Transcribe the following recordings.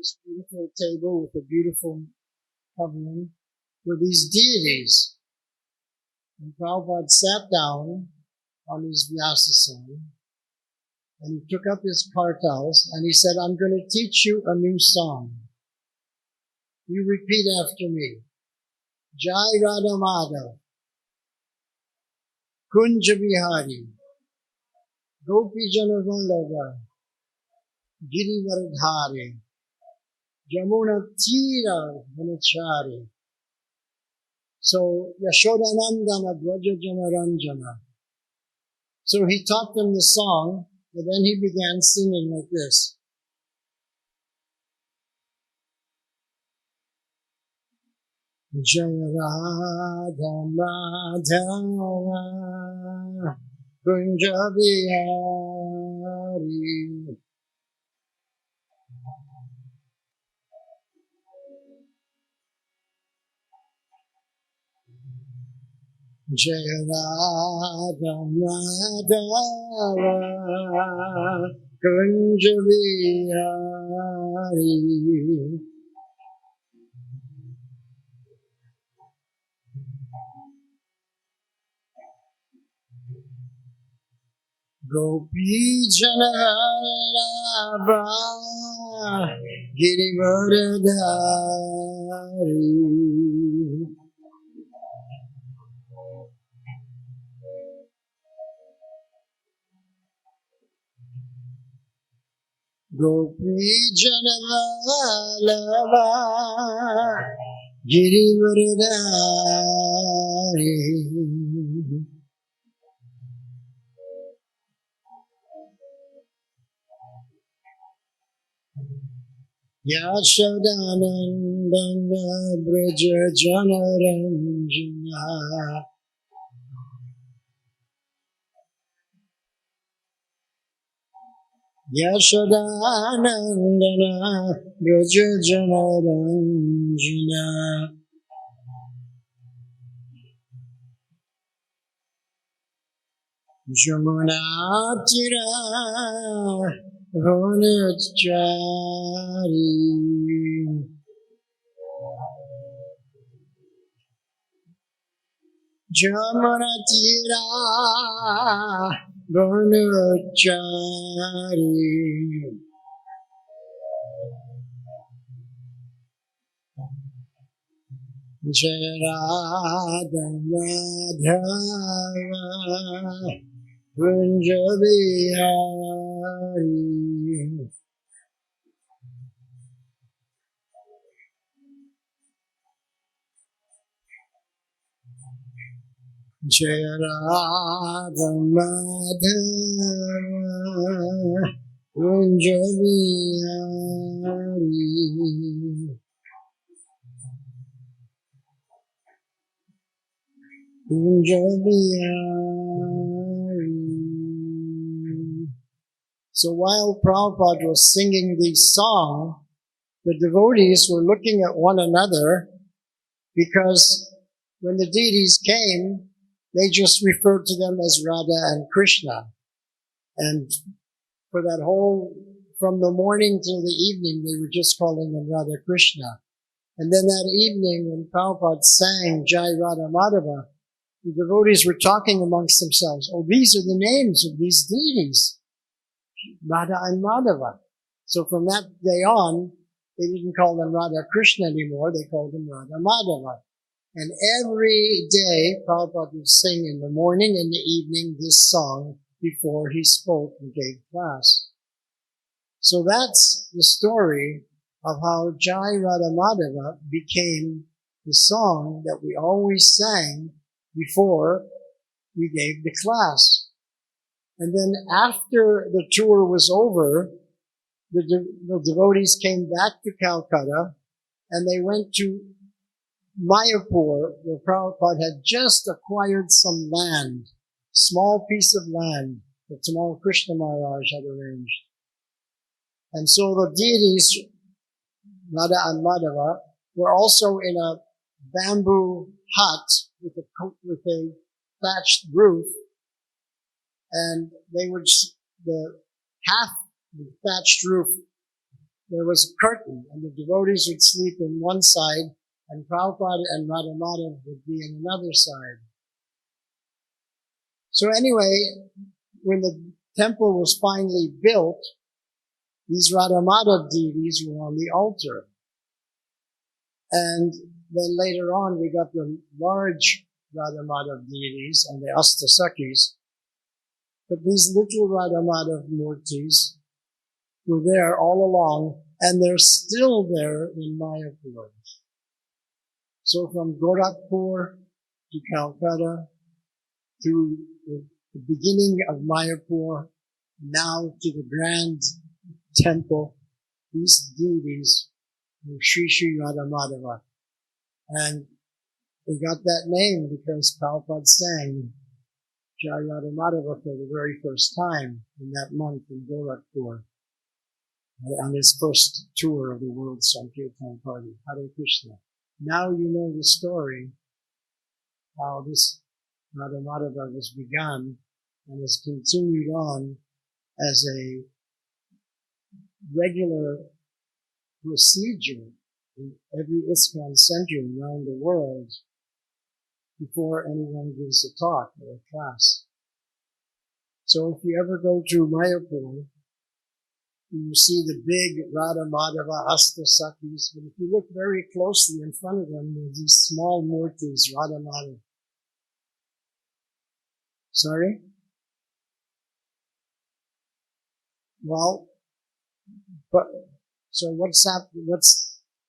this beautiful table with a beautiful covering were these deities. And Prabhupada sat down on his Vyasasana and he took up his kartals and he said, I'm going to teach you a new song. You repeat after me. Jai Radha Madhav, Kunja Vihari, Gopi Jana Vallabha, Girivardhari, Jamuna Tira Vanachari. So Yashodanandana Braja Jana Ranjana. So he taught them the song, and then he began singing like this. Jaya Radha Madhava Kunja Vihari Jaya Radha Madhava Kunja Vihari Gopi Jana Vallabha Girivardhari Gopi Jana Vallabha Girivardhari Yashodanandana Braja Jana Ranjana Yashodanandana Braja Jana Ranjana Jamuna Tira Vanachari Jamuna Tira Vanachari Jaya Radha Madhava Kunja Vihari Jaya Radha Madhava Kunja Vihari Kunja Vihari. So while Prabhupada was singing these songs, the devotees were looking at one another because when the deities came, they just referred to them as Radha and Krishna. And for that whole, from the morning till the evening, they were just calling them Radha Krishna. And then that evening when Prabhupada sang Jai Radha Madhava, the devotees were talking amongst themselves, oh, these are the names of these deities, Radha and Madhava. So from that day on, they didn't call them Radha Krishna anymore, they called them Radha Madhava. And every day, Prabhupada would sing in the morning and the evening this song before he spoke and gave class. So that's the story of how Jai Radha Madhava became the song that we always sang before we gave the class. And then after the tour was over, the devotees came back to Calcutta and they went to Mayapur, where Prabhupada had just acquired some land, small piece of land that Tamal Krishna Maharaj had arranged. And so the deities, Radha and Madhava, were also in a bamboo hut with a thatched roof, and they would, the thatched roof there was a curtain, and the devotees would sleep in one side, and Prabhupada and Radha Madhav would be in another side. So anyway, when the temple was finally built, these Radha Madhav deities were on the altar. And then later on, we got the large Radha Madhav deities and the ISKCON. But these little Radha Madhav murtis were there all along, and they're still there in Mayapur. So from Gorakhpur to Calcutta, to the beginning of Mayapur, now to the grand temple, these deities were Sri Sri Radha Madhava. And they got that name because Prabhupada sang Jai Radha Madhava for the very first time in that month in Gorakhpur on his first tour of the World Sankirtan Party. Hare Krishna. Now you know the story, how this Radha Madhava was begun and has continued on as a regular procedure in every ISKCON center around the world before anyone gives a talk or a class. So if you ever go to Mayapur, you see the big Radha Madhava ISKCON, but if you look very closely in front of them, there's these small murtis, Radha Madhava. Sorry? Well, but, so what's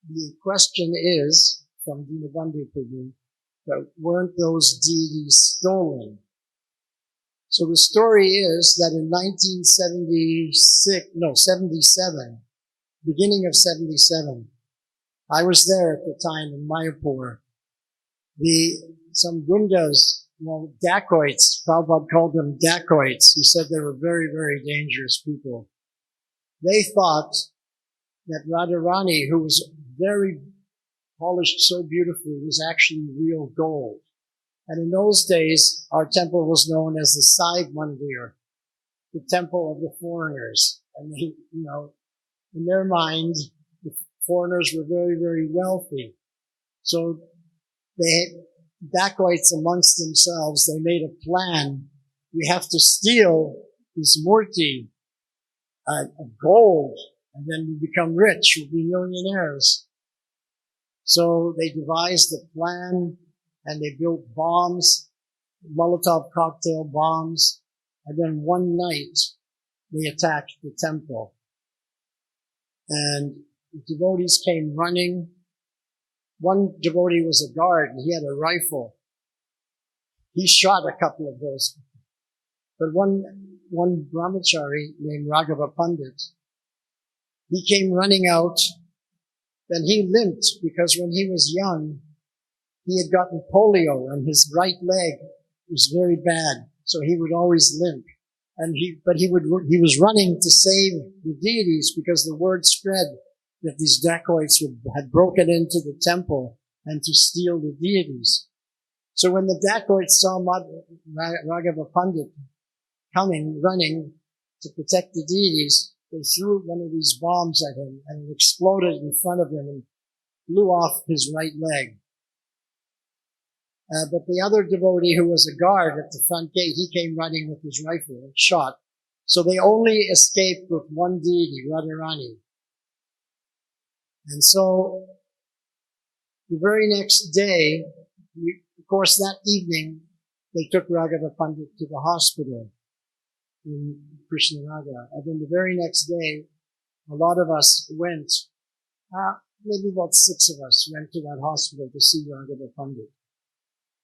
the question is from Dinabandhu Prabhu, that weren't those deities stolen? So the story is that in 77, beginning of 77, I was there at the time in Mayapur. Some gundas, dacoits, Prabhupada called them dacoits. He said they were very, very dangerous people. They thought that Radharani, who was very polished so beautifully, was actually real gold. And in those days, our temple was known as the Sai Mandir, the temple of the foreigners. And they, in their mind, the foreigners were very, very wealthy. So dacoits amongst themselves, they made a plan. We have to steal this murti of gold, and then we become rich, we'll be millionaires. So they devised a plan, and they built bombs, Molotov cocktail bombs, and then one night they attacked the temple. And the devotees came running. One devotee was a guard, and he had a rifle. He shot a couple of those. But one brahmachari named Raghava Pandit, he came running out, then he limped because when he was young, he had gotten polio and his right leg was very bad, so he would always limp. He was running to save the deities because the word spread that these dacoits had broken into the temple and to steal the deities. So when the dacoits saw Raghava Pandit running to protect the deities, they threw one of these bombs at him and it exploded in front of him and blew off his right leg. But the other devotee who was a guard at the front gate, he came running with his rifle and shot. So they only escaped with one deity, Radharani. And so the very next day, of course that evening, they took Raghava Pandit to the hospital in Krishnanagar. And then the very next day, a lot of us went, maybe about 6 of us went to that hospital to see Raghava Pandit.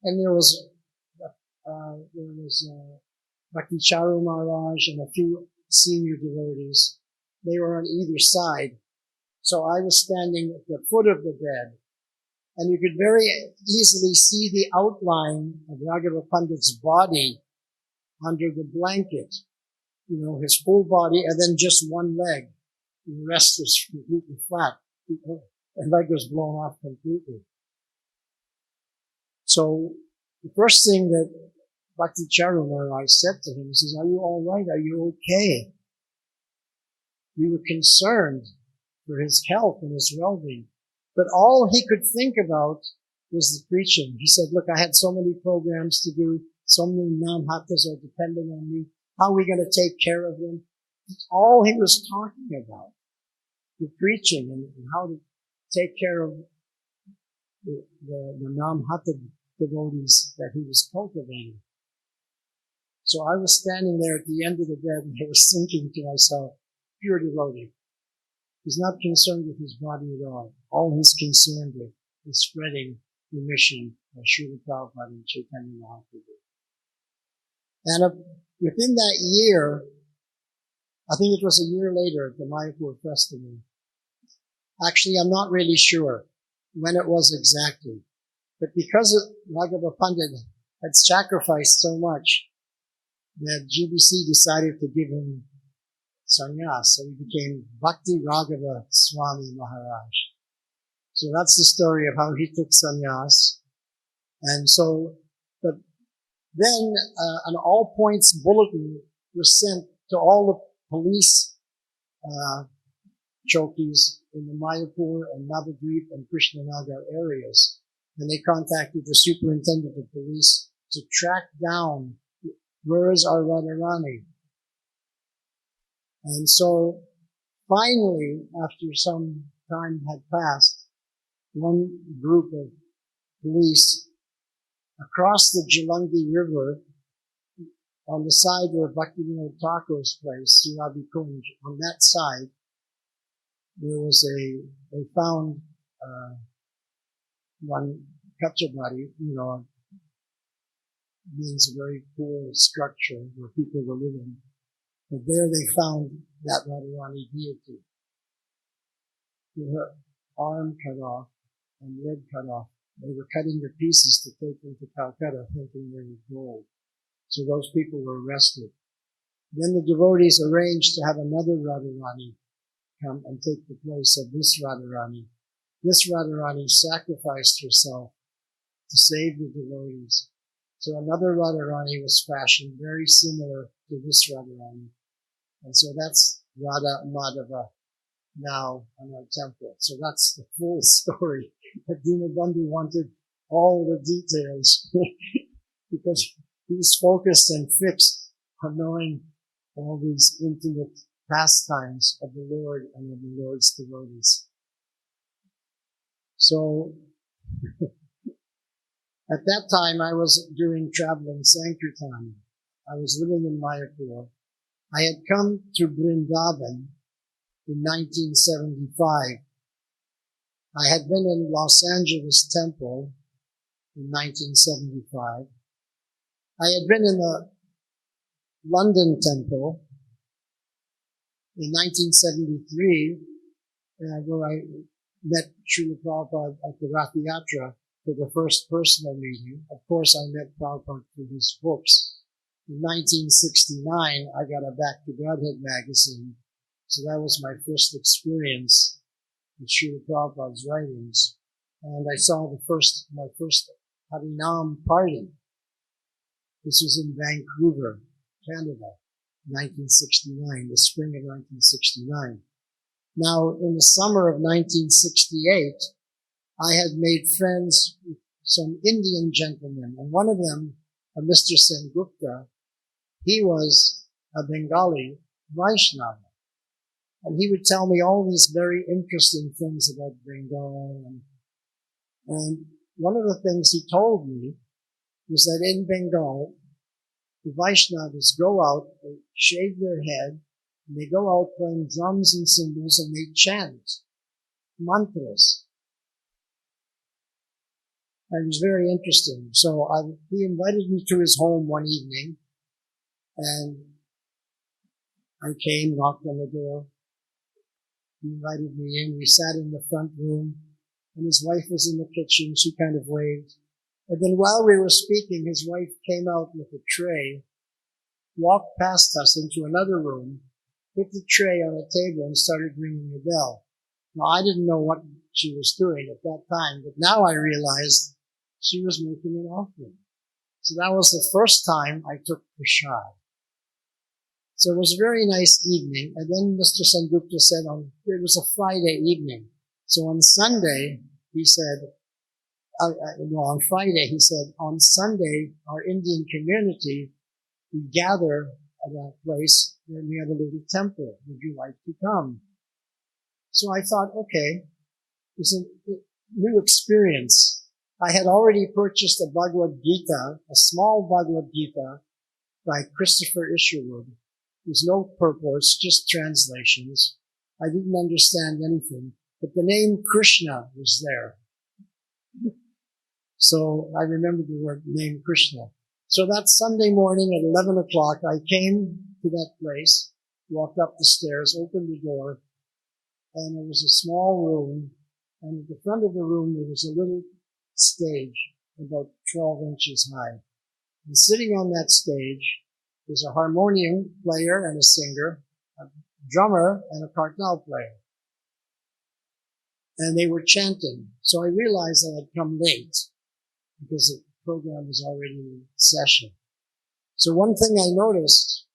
And there was Bhakti Charu Maharaj and a few senior devotees. They were on either side. So I was standing at the foot of the bed, and you could very easily see the outline of Raghava Pandit's body under the blanket. His full body, and then just one leg. The rest was completely flat. The leg was blown off completely. So the first thing that Bhakti Charu Maharaj said to him, he says, "Are you all right? Are you okay?" We were concerned. for his health and his well-being. But all he could think about was the preaching. He said, look, I had so many programs to do. So many Namhatas are depending on me. How are we going to take care of them? It's all he was talking about, the preaching and how to take care of the Namhata devotees that he was cultivating. So I was standing there at the end of the bed and I was thinking to myself, pure devotee. He's not concerned with his body at all. All he's concerned with is spreading the mission of Srila Prabhupada and Chaitanya Mahaprabhu. And within that year, I think it was a year later at the Mayapur festival. Actually, I'm not really sure when it was exactly. But because Raghava Pandit had sacrificed so much, that GBC decided to give him sannyas. So he became Bhakti Raghava Swami Maharaj. So that's the story of how he took sannyas. And so, but then an all points bulletin was sent to all the police chokis in the Mayapur and Navadvip and Krishnanagar areas. And they contacted the superintendent of police to track down where is our Radharani. And so finally, after some time had passed, one group of police across the Jalangi River on the side where Bhaktivinoda Thakur's place, Sirabi Kunj, on that side, they found one Kachabari, means a very poor structure where people were living. But there they found that Radharani deity, with her arm cut off and leg cut off. They were cutting the pieces to take them to Calcutta, thinking they were gold. So those people were arrested. Then the devotees arranged to have another Radharani come and take the place of this Radharani. This Radharani sacrificed herself to save the devotees. So another Radharani was fashioned very similar to this Radharani. And so that's Radha Madhava now in our temple. So that's the full story. But Dinabandhu wanted all the details because he's focused and fixed on knowing all these intimate pastimes of the Lord and of the Lord's devotees. So at that time, I was doing traveling Sankirtan. I was living in Mayapur. I had come to Vrindavan in 1975. I had been in Los Angeles Temple in 1975. I had been in the London Temple in 1973, where I met Srila Prabhupada at the Rath Yatra for the first personal meeting. Of course, I met Prabhupada through his books. In 1969, I got a Back to Godhead magazine, so that was my first experience with Srila Prabhupada's writings. And I saw my first Harinam party. This was in Vancouver, Canada, 1969, the spring of 1969. Now, in the summer of 1968, I had made friends with some Indian gentlemen, and one of them, a Mr. Sengupta, he was a Bengali Vaishnava. And he would tell me all these very interesting things about Bengal. And one of the things he told me was that in Bengal, the Vaishnavas go out, they shave their head, and they go out playing drums and cymbals, and they chant mantras. And it was very interesting. So he invited me to his home one evening, and I came, knocked on the door. He invited me in. We sat in the front room, and his wife was in the kitchen. She kind of waved. And then while we were speaking, his wife came out with a tray, walked past us into another room, put the tray on a table, and started ringing the bell. Now, I didn't know what she was doing at that time, but now I realized she was making an offering. So that was the first time I took prasad. So it was a very nice evening. And then Mr. Sengupta said it was a Friday evening. So on Sunday, he said, on Friday, he said, on Sunday, our Indian community, we gather at a place and we have a little temple. Would you like to come? So I thought, okay, it's a new experience. I had already purchased a Bhagavad-Gita, a small Bhagavad-Gita by Christopher Isherwood. There's no purports, just translations. I didn't understand anything, but the name Krishna was there. So I remembered the name Krishna. So that Sunday morning at 11 o'clock, I came to that place, walked up the stairs, opened the door, and there was a small room, and at the front of the room there was a little stage about 12 inches high. And sitting on that stage was a harmonium player and a singer, a drummer and a kartal player. And they were chanting. So I realized I had come late because the program was already in session. So one thing I noticed,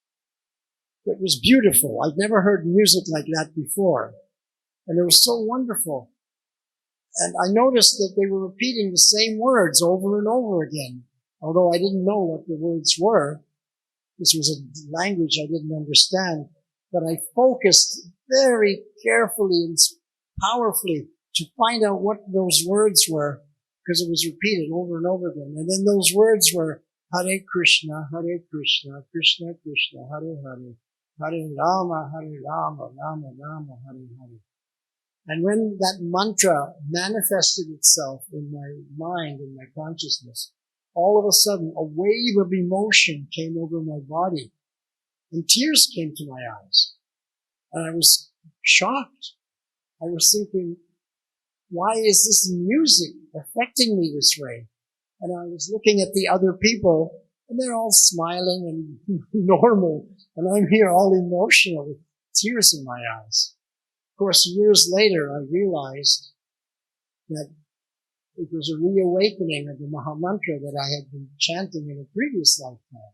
it was beautiful. I'd never heard music like that before. And it was so wonderful. And I noticed that they were repeating the same words over and over again, although I didn't know what the words were. This was a language I didn't understand, but I focused very carefully and powerfully to find out what those words were, because it was repeated over and over again. And then those words were Hare Krishna, Krishna Krishna, Hare Hare, Hare Rama, Rama Rama, Hare Hare. And when that mantra manifested itself in my mind, in my consciousness, all of a sudden a wave of emotion came over my body and tears came to my eyes. And I was shocked. I was thinking, why is this music affecting me this way? And I was looking at the other people and they're all smiling and normal. And I'm here all emotional with tears in my eyes. Of course, years later, I realized that it was a reawakening of the Mahamantra that I had been chanting in a previous lifetime.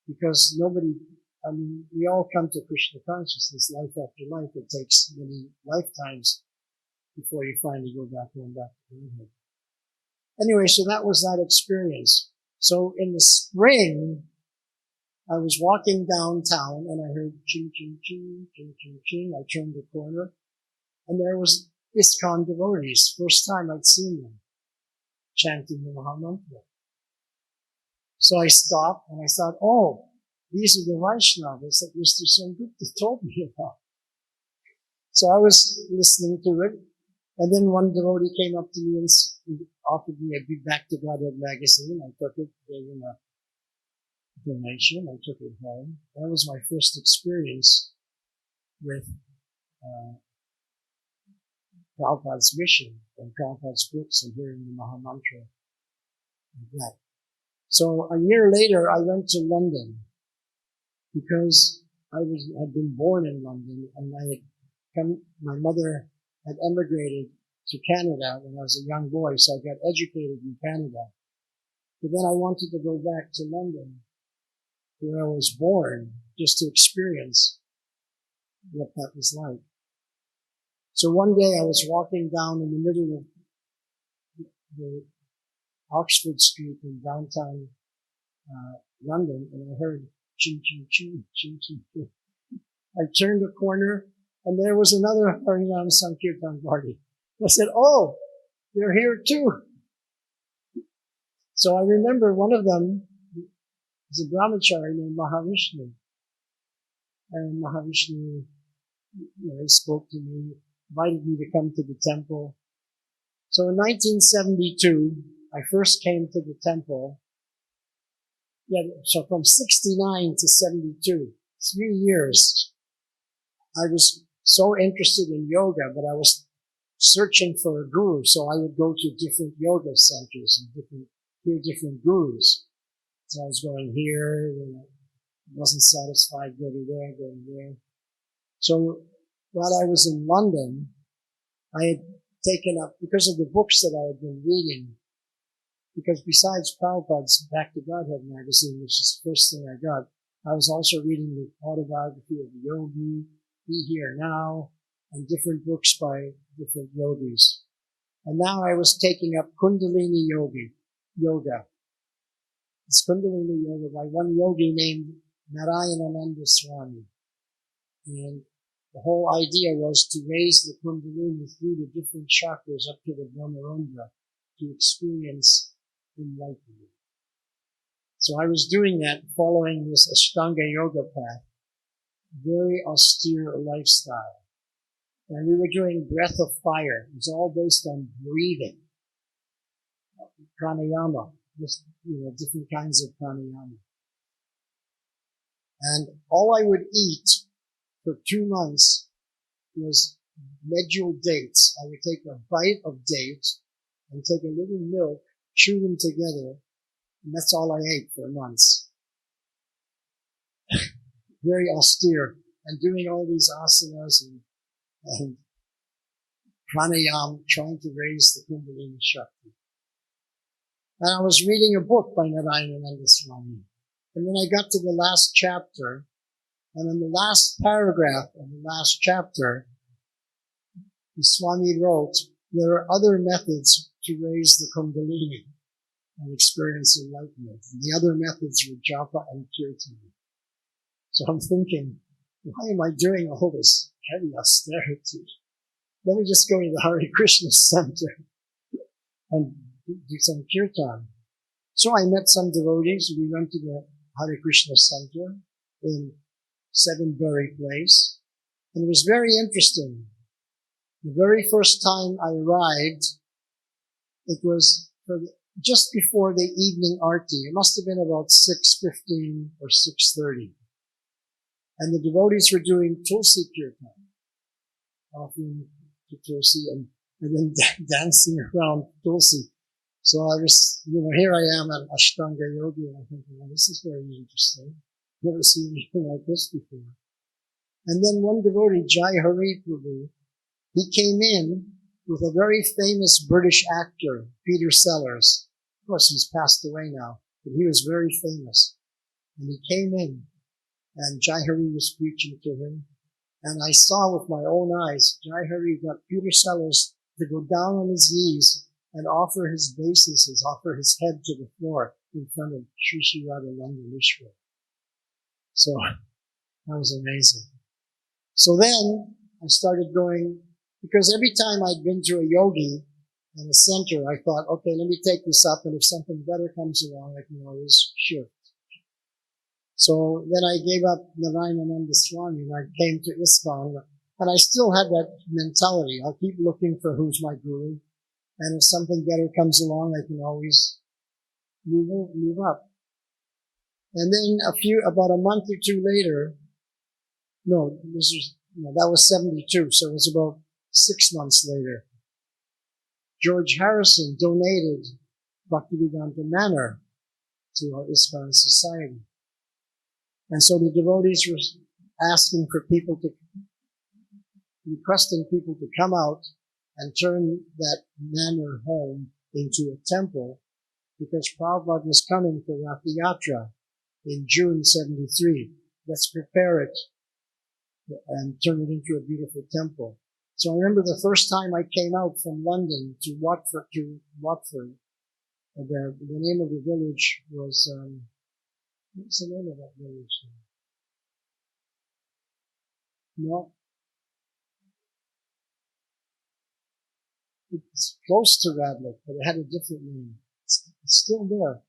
Because we all come to Krishna consciousness life after life. It takes many lifetimes before you finally go back to Godhead. Anyway, so that was that experience. So in the spring, I was walking downtown and I heard ching, ching, ching, ching, ching, ching. I turned the corner and there was ISKCON devotees. First time I'd seen them chanting the Mahamantra. So I stopped and I thought, oh, these are the Vaishnavas that Mr. Sengupta told me about. So I was listening to it. And then one devotee came up to me and offered me a Back to Godhead magazine. I took it, gave him a donation. I took it home. That was my first experience with Prabhupada's mission and Prabhupada's books and hearing the Mahamantra like that. So a year later, I went to London because I had been born in London and my mother had emigrated to Canada when I was a young boy, so I got educated in Canada. But then I wanted to go back to London, where I was born, just to experience what that was like. So one day I was walking down in the middle of the Oxford Street in downtown London, and I heard ching, ching, ching, ching, ching, ching. I turned the corner, and there was another Harinam Sankirtan party. I said, oh, they're here too. So I remember one of them was a brahmachari named Mahavishnu. And Mahavishnu, he spoke to me, invited me to come to the temple. So in 1972, I first came to the temple. So from 69 to 72, 3 years, I was so interested in yoga, but I was searching for a guru. So I would go to different yoga centers and hear different gurus. So I was going here, wasn't satisfied, go to there, go to there. So while I was in London, I had taken up, because of the books that I had been reading, because besides Prabhupada's Back to Godhead magazine, which is the first thing I got, I was also reading the autobiography of the yogi, Be Here Now, and different books by different yogis. And now I was taking up Kundalini yoga. It's Kundalini yoga by one yogi named Narayanananda Swami. And the whole idea was to raise the Kundalini through the different chakras up to the Brahmarandra to experience enlightenment. So I was doing that, following this Ashtanga yoga path, very austere lifestyle. And we were doing breath of fire. It was all based on breathing. Pranayama, just, different kinds of pranayama. And all I would eat for 2 months was medjool dates. I would take a bite of dates and take a little milk, chew them together, and that's all I ate for months. Very austere, and doing all these asanas and pranayama, trying to raise the Kundalini Shakti. And I was reading a book by Narayanananda Swami. And then I got to the last chapter, and in the last paragraph of the last chapter, the Swami wrote, there are other methods to raise the Kundalini and experience enlightenment. And the other methods were japa and kirtan. So I'm thinking, why am I doing all this heavy austerity? Let me just go to the Hare Krishna Center and do some kirtan. So I met some devotees. We went to the Hare Krishna Center in Sevenbury Place. And it was very interesting. The very first time I arrived, it was just before the evening arti. It must have been about 6:15 or 6:30. And the devotees were doing Tulsi Kirtan, offering to Tulsi and then dancing around Tulsi. So I was, here I am at Ashtanga Yogi, and I'm thinking, well, this is very interesting. Never seen anything like this before. And then one devotee, Jai Hari Prabhu, he came in with a very famous British actor, Peter Sellers. Of course, he's passed away now, but he was very famous. And he came in, and Jai Hari was preaching to him. And I saw with my own eyes, Jai Hari got Peter Sellers to go down on his knees and offer his obeisances, offer his head to the floor in front of Sri Sri Radhananda Mishra. So that was amazing. So then I started going, because every time I'd been to a yogi in a center, I thought, okay, let me take this up, and if something better comes along, I can always shift. So then I gave up Narayanananda Swami and I came to ISKCON, and I still had that mentality. I'll keep looking for who's my guru, and if something better comes along, I can always move up. And then about a month or two later, that was 72, so it was about 6 months later, George Harrison donated Bhakti-Vedanta Manor to our ISKCON society. And so the devotees were requesting people to come out and turn that manor home into a temple, because Prabhupada was coming for Rath Yatra in June 73. Let's prepare it and turn it into a beautiful temple. So I remember the first time I came out from London to Watford, the name of the village was, what's the name of that village? No. It's close to Radlett, but it had a different name. It's still there.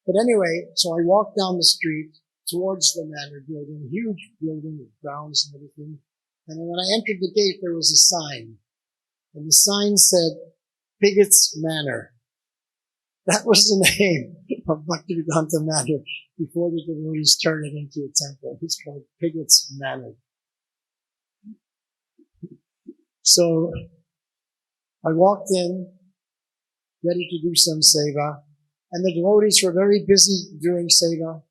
But anyway, so I walked down the street towards the manor building, huge building with grounds and everything. And when I entered the gate, there was a sign. And the sign said, Pigott's Manor. That was the name of Bhakti-Vedanta Manor before the devotees turned it into a temple. It's called Pigott's Manor. So I walked in, ready to do some seva, and the devotees were very busy doing seva.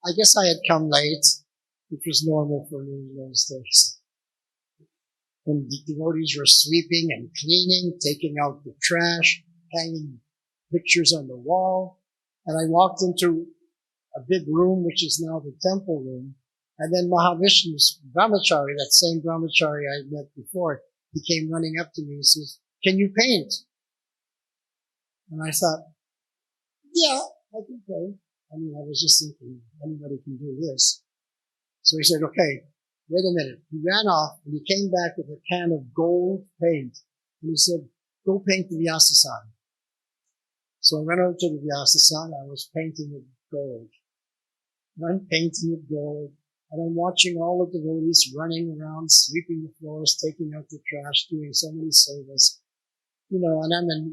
I guess I had come late, which was normal for me in those days. And the devotees were sweeping and cleaning, taking out the trash, hanging pictures on the wall. And I walked into a big room, which is now the temple room. And then Mahavishnu's brahmachari, that same brahmachari I met before, he came running up to me and says, "Can you paint?" And I thought, yeah, I can paint. I mean, I was just thinking, anybody can do this. So he said, "Okay, wait a minute." He ran off and he came back with a can of gold paint. And he said, "Go paint the Vyasa-san." So I went over to the Vyasa-san. I was painting it gold. And I'm painting it gold. And I'm watching all the devotees running around, sweeping the floors, taking out the trash, doing so many sevas. And I'm a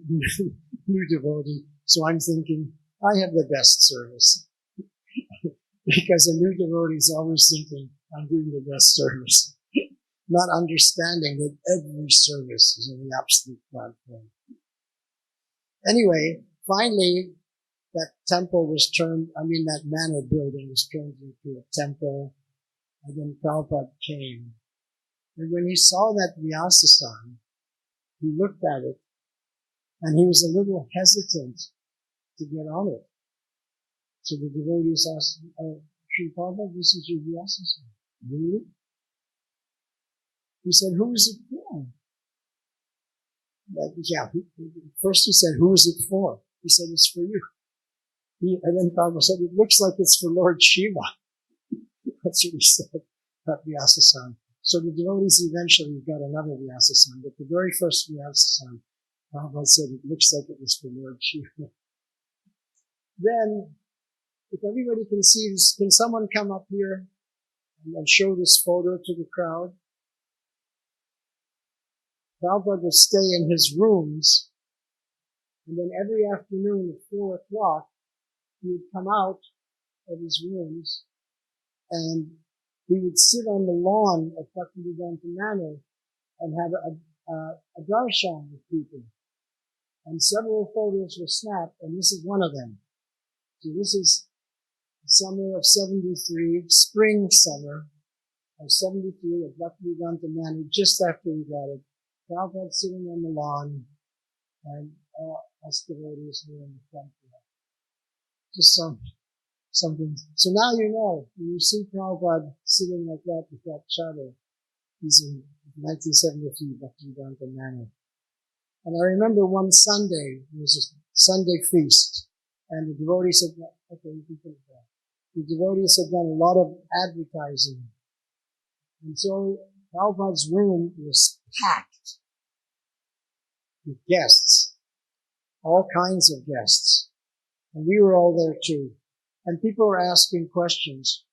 new devotee. So I'm thinking, I have the best service. Because a new devotee is always thinking, I'm doing the best service. Not understanding that every service is in the absolute platform. Anyway, finally, that manor building was turned into a temple. And then Prabhupada came. And when he saw that Vyasa-san, he looked at it, and he was a little hesitant to get on it. So the devotees asked, "Sri Prabhupada, this is your Vyasa-san." "Really?" He said, "Who is it for?" First he said, "Who is it for?" He said, "It's for you." And then Prabhupada said, "It looks like it's for Lord Shiva." That's what he said about Vyasa-san. So the devotees eventually got another Vyasa-san, but the very first Vyasa-san, Prabhupada said, it looks like it was for Lord Shiva. Then, if everybody can see this, can someone come up here and show this photo to the crowd? Prabhupada would stay in his rooms, and then every afternoon at 4 o'clock, he would come out of his rooms, and he would sit on the lawn at Bhakti-yoga Manor and have a darshan with people. And several photos were snapped, and this is one of them. So this is summer of 73, summer of 73 at Bhakti-yoga Manor, just after we got it. Prabhupada sitting on the lawn, and us devotees were in the front row. Just something. So now you know, when you see Prabhupada sitting like that with that chadar, he's in 1973 Bhakti-yoga Manor. And I remember one Sunday, it was a Sunday feast, and the devotees had, okay, you can put it back. The devotees had done a lot of advertising. And so Prabhupada's room was packed with guests, all kinds of guests. And we were all there too. And people were asking questions.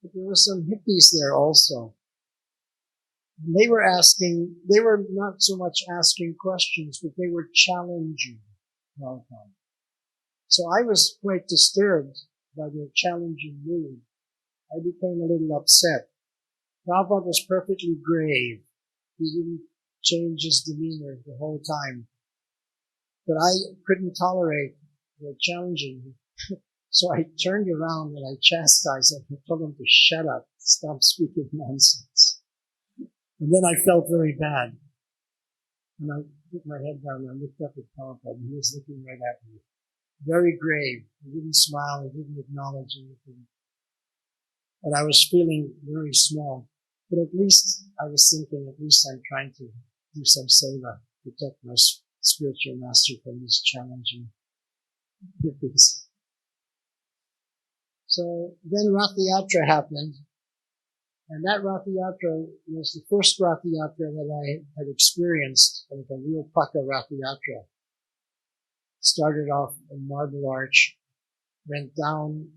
But there were some hippies there also. And they were not so much asking questions, but they were challenging Prabhupada. So I was quite disturbed by their challenging mood. I became a little upset. Prabhupada was perfectly grave. He didn't change his demeanor the whole time. But I couldn't tolerate their challenging me. So I turned around and I chastised him. I told him to shut up, stop speaking nonsense. And then I felt very bad. And I put my head down and I looked up at Prabhupada, and he was looking right at me. Very grave. He didn't smile. He didn't acknowledge anything. And I was feeling very small. But at least I was thinking, at least I'm trying to do some seva, protect my spiritual master from these challenging hippies. So then Rath Yatra happened. And that Rath Yatra was the first Rath Yatra that I had experienced, like a real Paka Rath Yatra. Started off in Marble Arch, went down,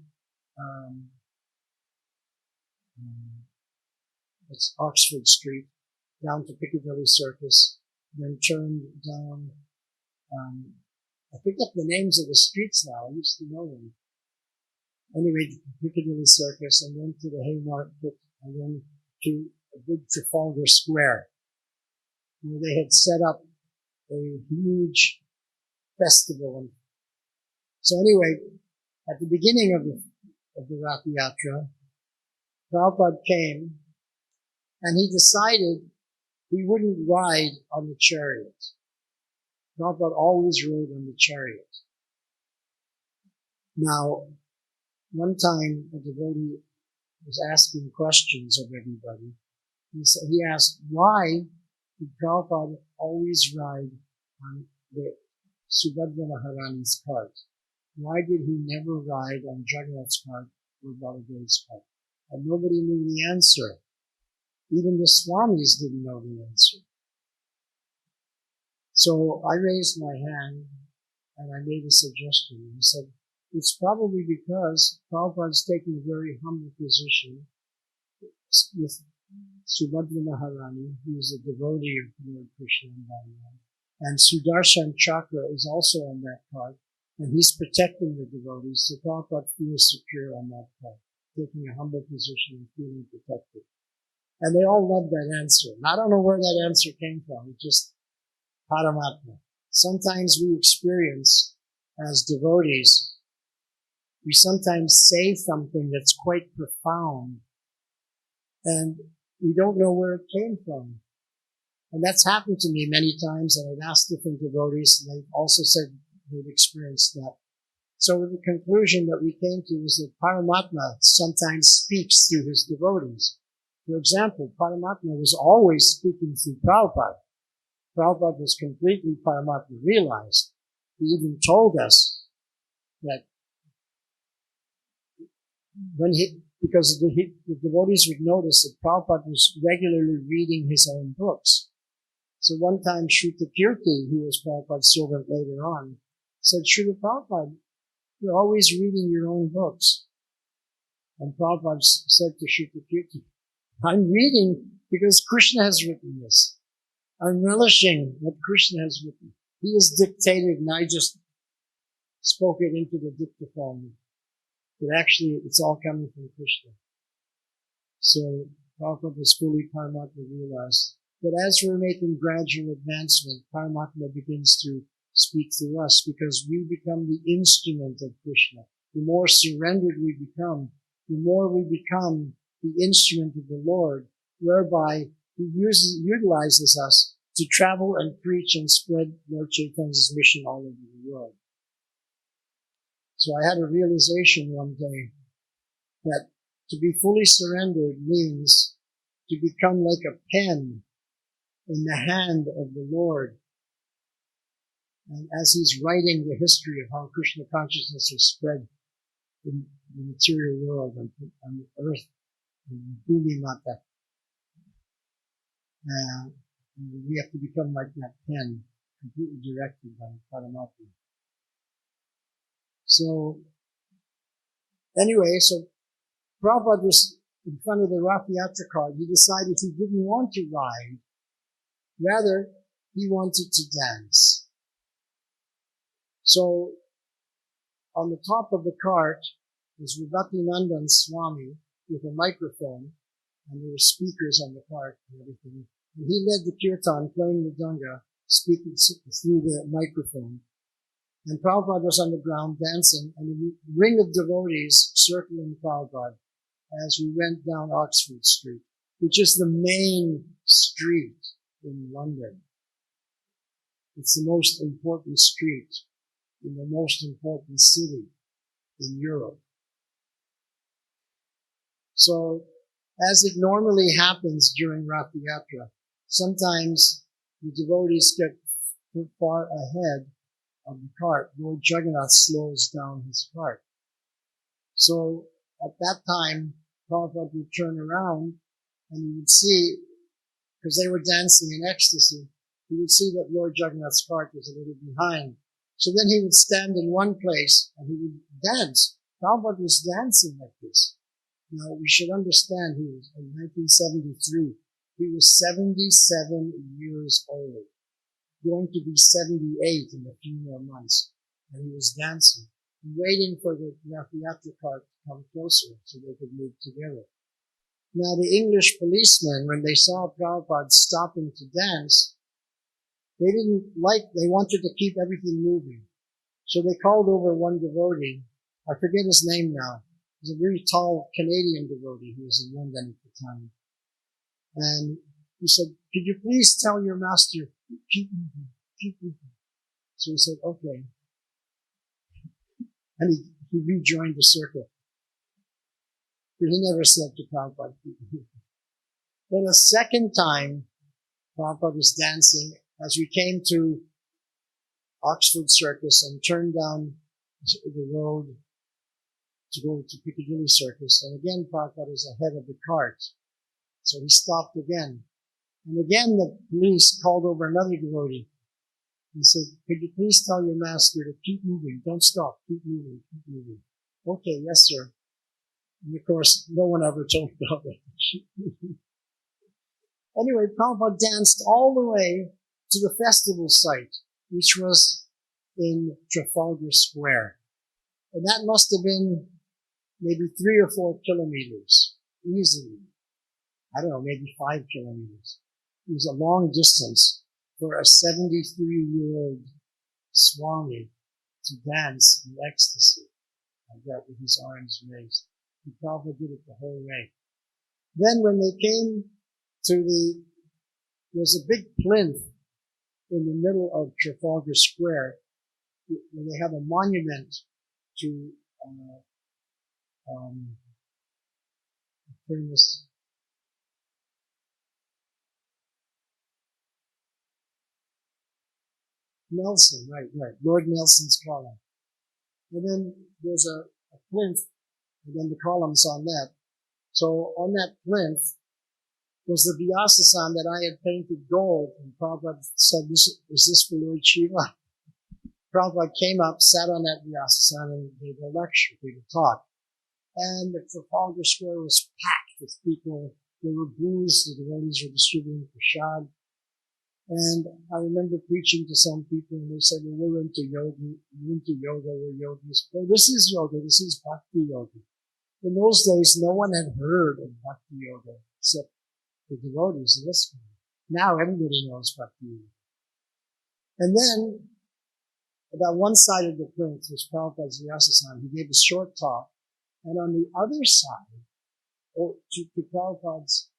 it's Oxford Street, down to Piccadilly Circus, then turned down, I picked up the names of the streets now, I used to know them. Anyway, Piccadilly Circus, and then to the Haymarket, and then to a big Trafalgar Square, where they had set up a huge festival. So anyway, at the beginning of the Rath Yatra, Prabhupada came, and he decided he wouldn't ride on the chariot. Prabhupada always rode on the chariot. Now, one time a devotee was asking questions of everybody. He asked, why did Prabhupada always ride on the Subhadra Maharani's cart? Why did he never ride on Jagannath's cart or Baladeva's cart? And nobody knew the answer. Even the Swamis didn't know the answer. So I raised my hand and I made a suggestion. He said, it's probably because Prabhupada's taking a very humble position with Subhadra Maharani, who is a devotee of Lord Krishna and Bhagavan. And Sudarshan Chakra is also on that cart, and he's protecting the devotees, so Prabhupada feels secure on that cart, taking a humble position and feeling protected. And they all loved that answer. And I don't know where that answer came from, it's just Paramatma. Sometimes we experience, as devotees, we sometimes say something that's quite profound, and we don't know where it came from. And that's happened to me many times, and I've asked different devotees, and they've also said they've experienced that. So the conclusion that we came to is that Paramatma sometimes speaks through his devotees. For example, Paramatma was always speaking through Prabhupada. Prabhupada was completely Paramatma realized. He even told us that because the devotees would notice that Prabhupada was regularly reading his own books. So one time Shrutakirti, who was Prabhupada's servant later on, said, Srila Prabhupada, you're always reading your own books. And Prabhupada said to Shrutakirti, I'm reading because Krishna has written this. I'm relishing what Krishna has written. He has dictated and I just spoke it into the dictaphone. But actually, it's all coming from Krishna. So Prabhupada was fully Paramatma realized. But as we're making gradual advancement, Paramatma begins to speak through us because we become the instrument of Krishna. The more surrendered we become, the more we become the instrument of the Lord, whereby he utilizes us to travel and preach and spread Lord Chaitanya's mission all over the world. So I had a realization one day that to be fully surrendered means to become like a pen in the hand of the Lord. And as he's writing the history of how Krishna consciousness is spread in the material world, on the earth, in Bhumi Mata, we have to become like that pen, completely directed by Paramatma. So, anyway, so Prabhupada was in front of the Rath Yatra cart. He decided he didn't want to ride. Rather, he wanted to dance. So, on the top of the cart was Vibhatinandan Swami with a microphone, and there were speakers on the cart and everything. And he led the kirtan, playing the danga, speaking through the microphone. And Prabhupada was on the ground dancing, and a ring of devotees circling Prabhupada as we went down Oxford Street, which is the main street in London. It's the most important street in the most important city in Europe. So, as it normally happens during Rath Yatra, sometimes the devotees get far ahead of the cart. Lord Jagannath slows down his cart. So, at that time, Prabhupada would turn around and he would see, because they were dancing in ecstasy, he would see that Lord Jagannath's cart was a little behind. So then he would stand in one place and he would dance. Prabhupada was dancing like this. Now, we should understand he was in 1973. He was 77 years old, going to be 78 in a few more months. And he was dancing, waiting for the Rath Yatra cart to come closer so they could move together. Now, the English policemen, when they saw Prabhupada stopping to dance, they wanted to keep everything moving. So they called over one devotee. I forget his name now. He was a very tall Canadian devotee who was in London at the time. And he said, could you please tell your master, keep moving, keep moving. So he said, okay. And he rejoined the circle. But he never said to Prabhupada. Then a second time, Prabhupada was dancing as we came to Oxford Circus and turned down the road to go to Piccadilly Circus. And again, Prabhupada was ahead of the cart. So he stopped again. And again, the police called over another devotee. He said, could you please tell your master to keep moving? Don't stop. Keep moving. Keep moving. Okay, yes, sir. And of course, no one ever told Prabhupada. Anyway, Prabhupada danced all the way to the festival site, which was in Trafalgar Square. And that must have been maybe 3 or 4 kilometers, easily. I don't know, maybe 5 kilometers. It was a long distance for a 73-year-old Swami to dance in ecstasy like that with his arms raised. And Prabhupada did it the whole way. Then when they came to there's a big plinth in the middle of Trafalgar Square where they have a monument to famous Nelson, right, Lord Nelson's column. And then there's a plinth, and then the columns on that. So on that plinth was the Vyasa that I had painted gold, and Prabhupada said, is this for Lord Shiva? Prabhupada came up, sat on that Vyasa and gave a lecture, gave a talk. And the Trafalgar Square was packed with people. There were booths, the devotees were distributing prasad. And I remember preaching to some people, and they said, well, we're into yoga, we're yogis. Well, this is yoga, this is bhakti-yoga. In those days, no one had heard of bhakti-yoga except the devotees of this one. Now everybody knows bhakti-yoga. And then, about one side of the plinth was Prabhupada's Vyasa. He gave a short talk. And on the other side, to Prabhupada's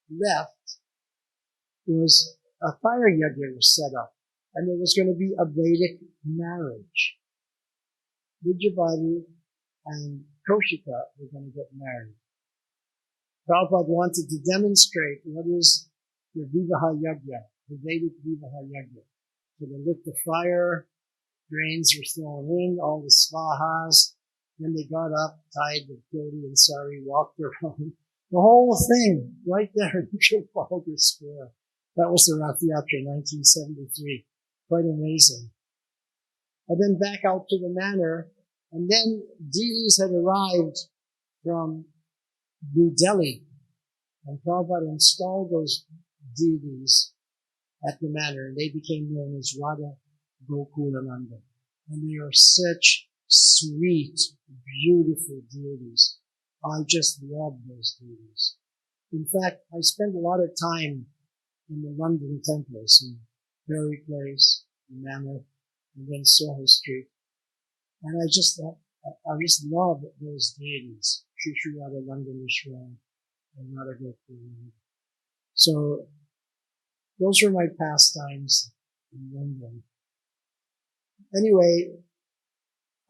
left, was a fire yajna was set up. And there was going to be a Vedic marriage. Vidyavati and Kaushika were going to get married. Prabhupada wanted to demonstrate what is the Vivaha Yajna, the Vedic Vivaha Yajna. So they lit the fire, grains were thrown in, all the svahas. Then they got up, tied the dhoti and sari, walked around. The whole thing right there in Trafalgar Square. That was the Rath Yatra, 1973. Quite amazing. And then back out to the manor, and then deities had arrived from New Delhi, and Prabhupada installed those deities at the manor, and they became known as Radha Gokulananda. And they are such sweet, beautiful deities. I just love those deities. In fact, I spent a lot of time in the London temples, in Berry Place, the Manor, and then Soho Street. And I just love those deities. Shri Shri Radha Landanishwara and Radha Gokulananda. So, those were my pastimes in London. Anyway,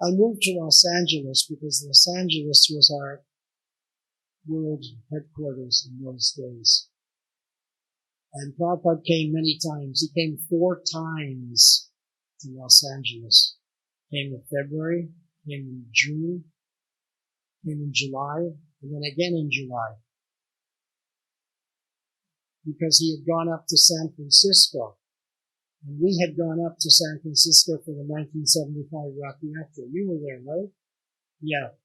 I moved to Los Angeles because Los Angeles was our world headquarters in those days. And Prabhupada came many times. He came 4 times to Los Angeles. Came in February, came in June, came in July, and then again in July. Because he had gone up to San Francisco. And we had gone up to San Francisco for the 1975 Rath Yatra. You were there, right? Yeah.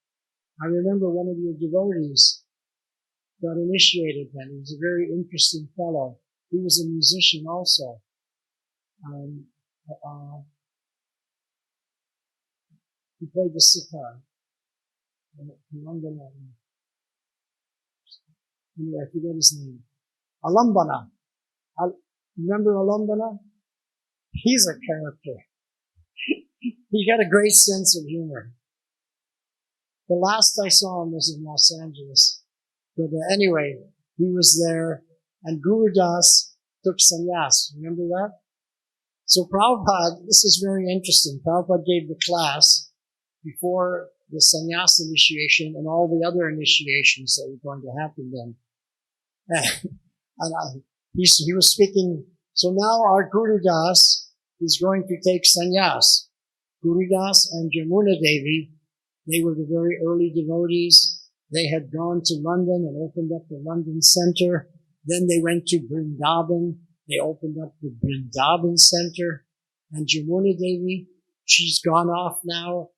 I remember one of your devotees got initiated then. He was a very interesting fellow. He was a musician also. He played the sitar. Anyway, I forget his name. Alambana. Remember Alambana? He's a character. He got a great sense of humor. The last I saw him was in Los Angeles. But anyway, he was there, and Guru Das took sannyas. Remember that? So Prabhupada, this is very interesting. Prabhupada gave the class before the sannyas initiation and all the other initiations that were going to happen then. And he was speaking, so now our Guru Das is going to take sannyas. Guru Das and Jamuna Devi, they were the very early devotees. They had gone to London and opened up the London Center. Then they went to Vrindavan. They opened up the Vrindavan Center. And Jamuna Devi, she's gone off now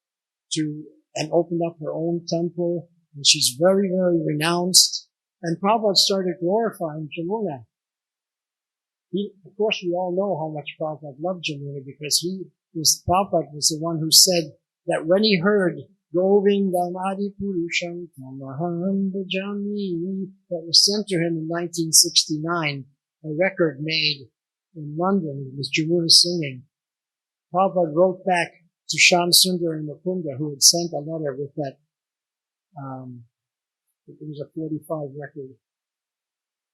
and opened up her own temple. And she's very, very renounced. And Prabhupada started glorifying Jamuna. Of course, we all know how much Prabhupada loved Jamuna because Prabhupada was the one who said that when he heard Govindam Adi Purusham Tamaham Bhajami, that was sent to him in 1969, a record made in London with Jamuna singing. Prabhupada wrote back to Shyam Sundar and Mukunda, who had sent a letter with that, it was a 45 record.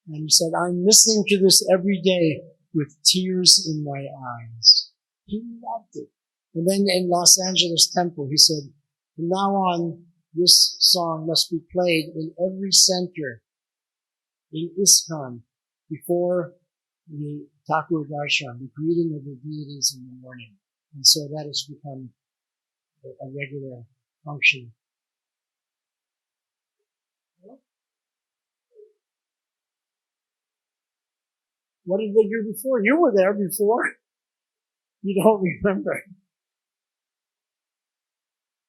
And he said, I'm listening to this every day with tears in my eyes. He loved it. And then in Los Angeles Temple, he said, from now on, this song must be played in every center in ISKCON before the Thakur Darshan, the greeting of the deities in the morning. And so that has become a regular function. What did they do before? You were there before. You don't remember.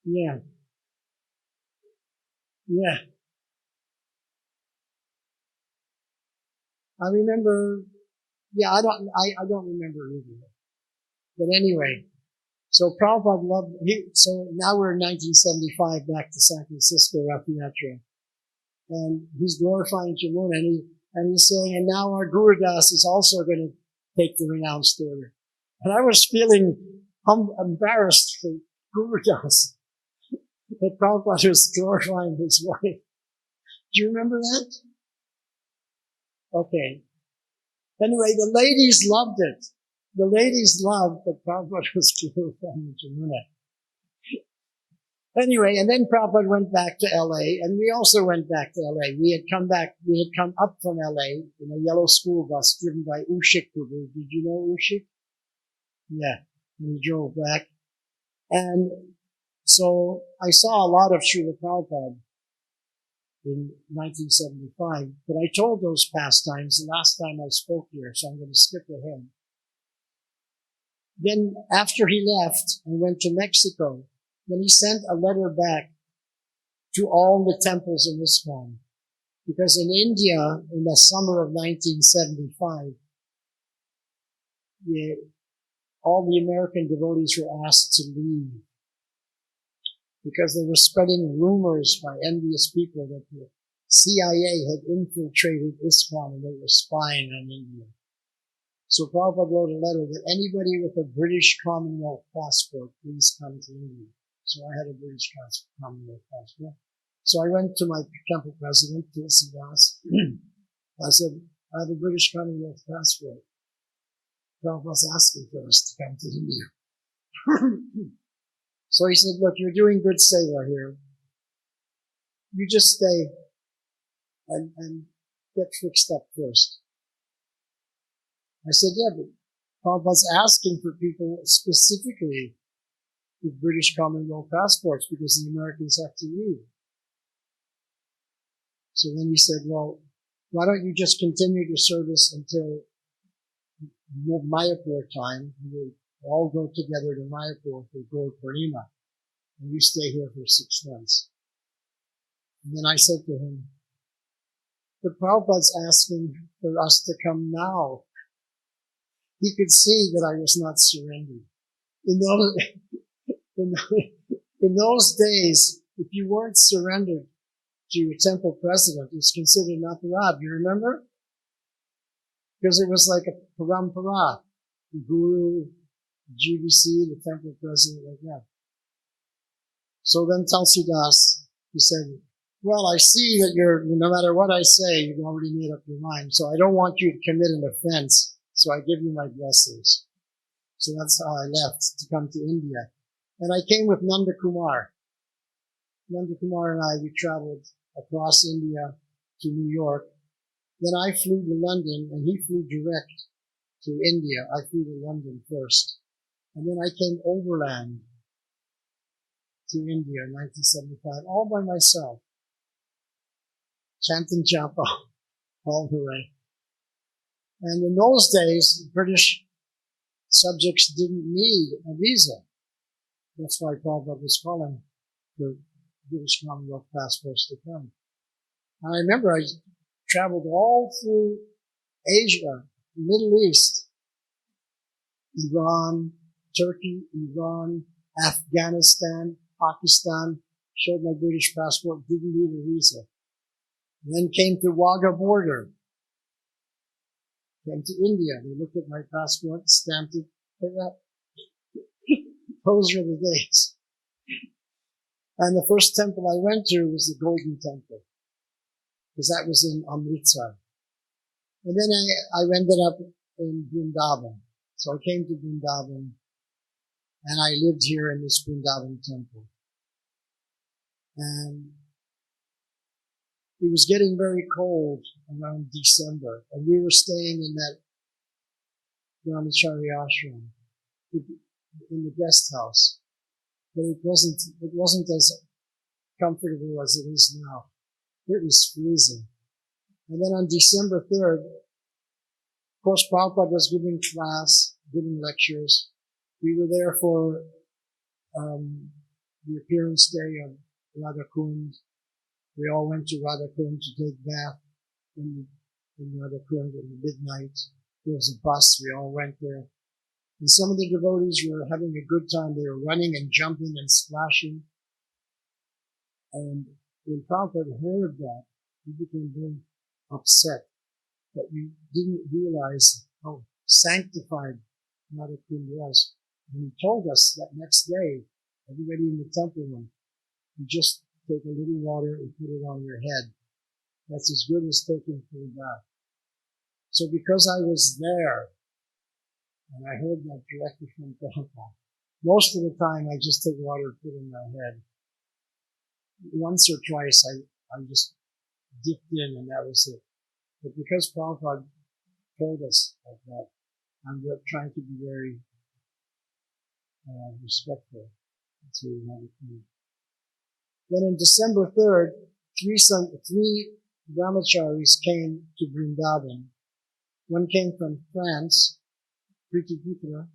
Yeah. Yeah. I remember, I don't remember either. But anyway, so Prabhupada loved, so now we're in 1975 back to San Francisco, Rath Yatra. And he's glorifying Jamuna and he's saying, and now our Guru Das is also going to take the renounced order. And I was feeling embarrassed for Guru Das that Prabhupada was glorifying his wife. Do you remember that? Okay. Anyway, the ladies loved it. The ladies loved that Prabhupada was glorifying Jamuna. Anyway, and then Prabhupada went back to LA, and we also went back to LA. We had come up from LA in a yellow school bus driven by Ushik Prabhu. Did you know Ushik? Yeah. And we drove back. And so I saw a lot of Srila Prabhupada in 1975, but I told those pastimes the last time I spoke here, so I'm going to skip ahead. Then after he left and went to Mexico, then he sent a letter back to all the temples in ISKCON. Because in India, in the summer of 1975, all the American devotees were asked to leave. Because they were spreading rumors by envious people that the CIA had infiltrated ISKCON and they were spying on India. So Prabhupada wrote a letter that anybody with a British Commonwealth passport, please come to India. So I had a British Commonwealth passport. So I went to my temple president, Tulsi Das. I said, I have a British Commonwealth passport. Prabhupada's asking for us to come to India. So he said, look, you're doing good seva here. You just stay and get fixed up first. I said, yeah, but Prabhupada's asking for people specifically with British Commonwealth passports because the Americans have to leave. So then he said, well, why don't you just continue your service until Mayapur time? We'll all go together to Mayapur for Gaur Purnima, and you stay here for 6 months. And then I said to him, but Prabhupada's asking for us to come now. He could see that I was not surrendered. In those days, if you weren't surrendered to your temple president, it's considered an aparad. You remember? Because it was like a parampara. The guru, the GBC, the temple president, like that. So then Tulsidas, he said, well, I see that no matter what I say, you've already made up your mind. So I don't want you to commit an offense. So I give you my blessings. So that's how I left to come to India. And I came with Nanda Kumar. Nandakumar and I, we traveled across India to New York. Then I flew to London, and he flew direct to India. I flew to London first. And then I came overland to India in 1975, all by myself, chanting japa all the way. And in those days, British subjects didn't need a visa. That's why Prabhupada was calling for British Commonwealth passports to come. And I remember I traveled all through Asia, Middle East, Iran, Turkey, Iran, Afghanistan, Pakistan, showed my British passport, didn't need a visa. And then came to Wagah border. Came to India. They looked at my passport, stamped it. Those were the days. And the first temple I went to was the Golden Temple, because that was in Amritsar. And then I ended up in Vrindavan. So I came to Vrindavan, and I lived here in this Vrindavan temple. And it was getting very cold around December, and we were staying in that brahmachari ashram in the guest house. But it wasn't as comfortable as it is now. It was freezing. And then on December 3rd, of course, Prabhupada was giving class, giving lectures. We were there for the appearance day of Radha Kund. We all went to Radha Kund to take bath in Radha Kund at midnight. There was a bus. We all went there. And some of the devotees were having a good time. They were running and jumping and splashing. And when Prabhupada heard that, he became very upset that we didn't realize how sanctified Radha Kund was. And he told us that next day, everybody in the temple room, you just take a little water and put it on your head. That's as good as taking full bath. So because I was there, and I heard that directly from Prabhupada, most of the time I just take water and put it in my head. Once or twice I just dipped in and that was it. But because Prabhupada told us like that, I'm trying to be very respectful to Radha Kund. Then on December 3rd, three brahmacharis came to Vrindavan. One came from France, Priti Putra,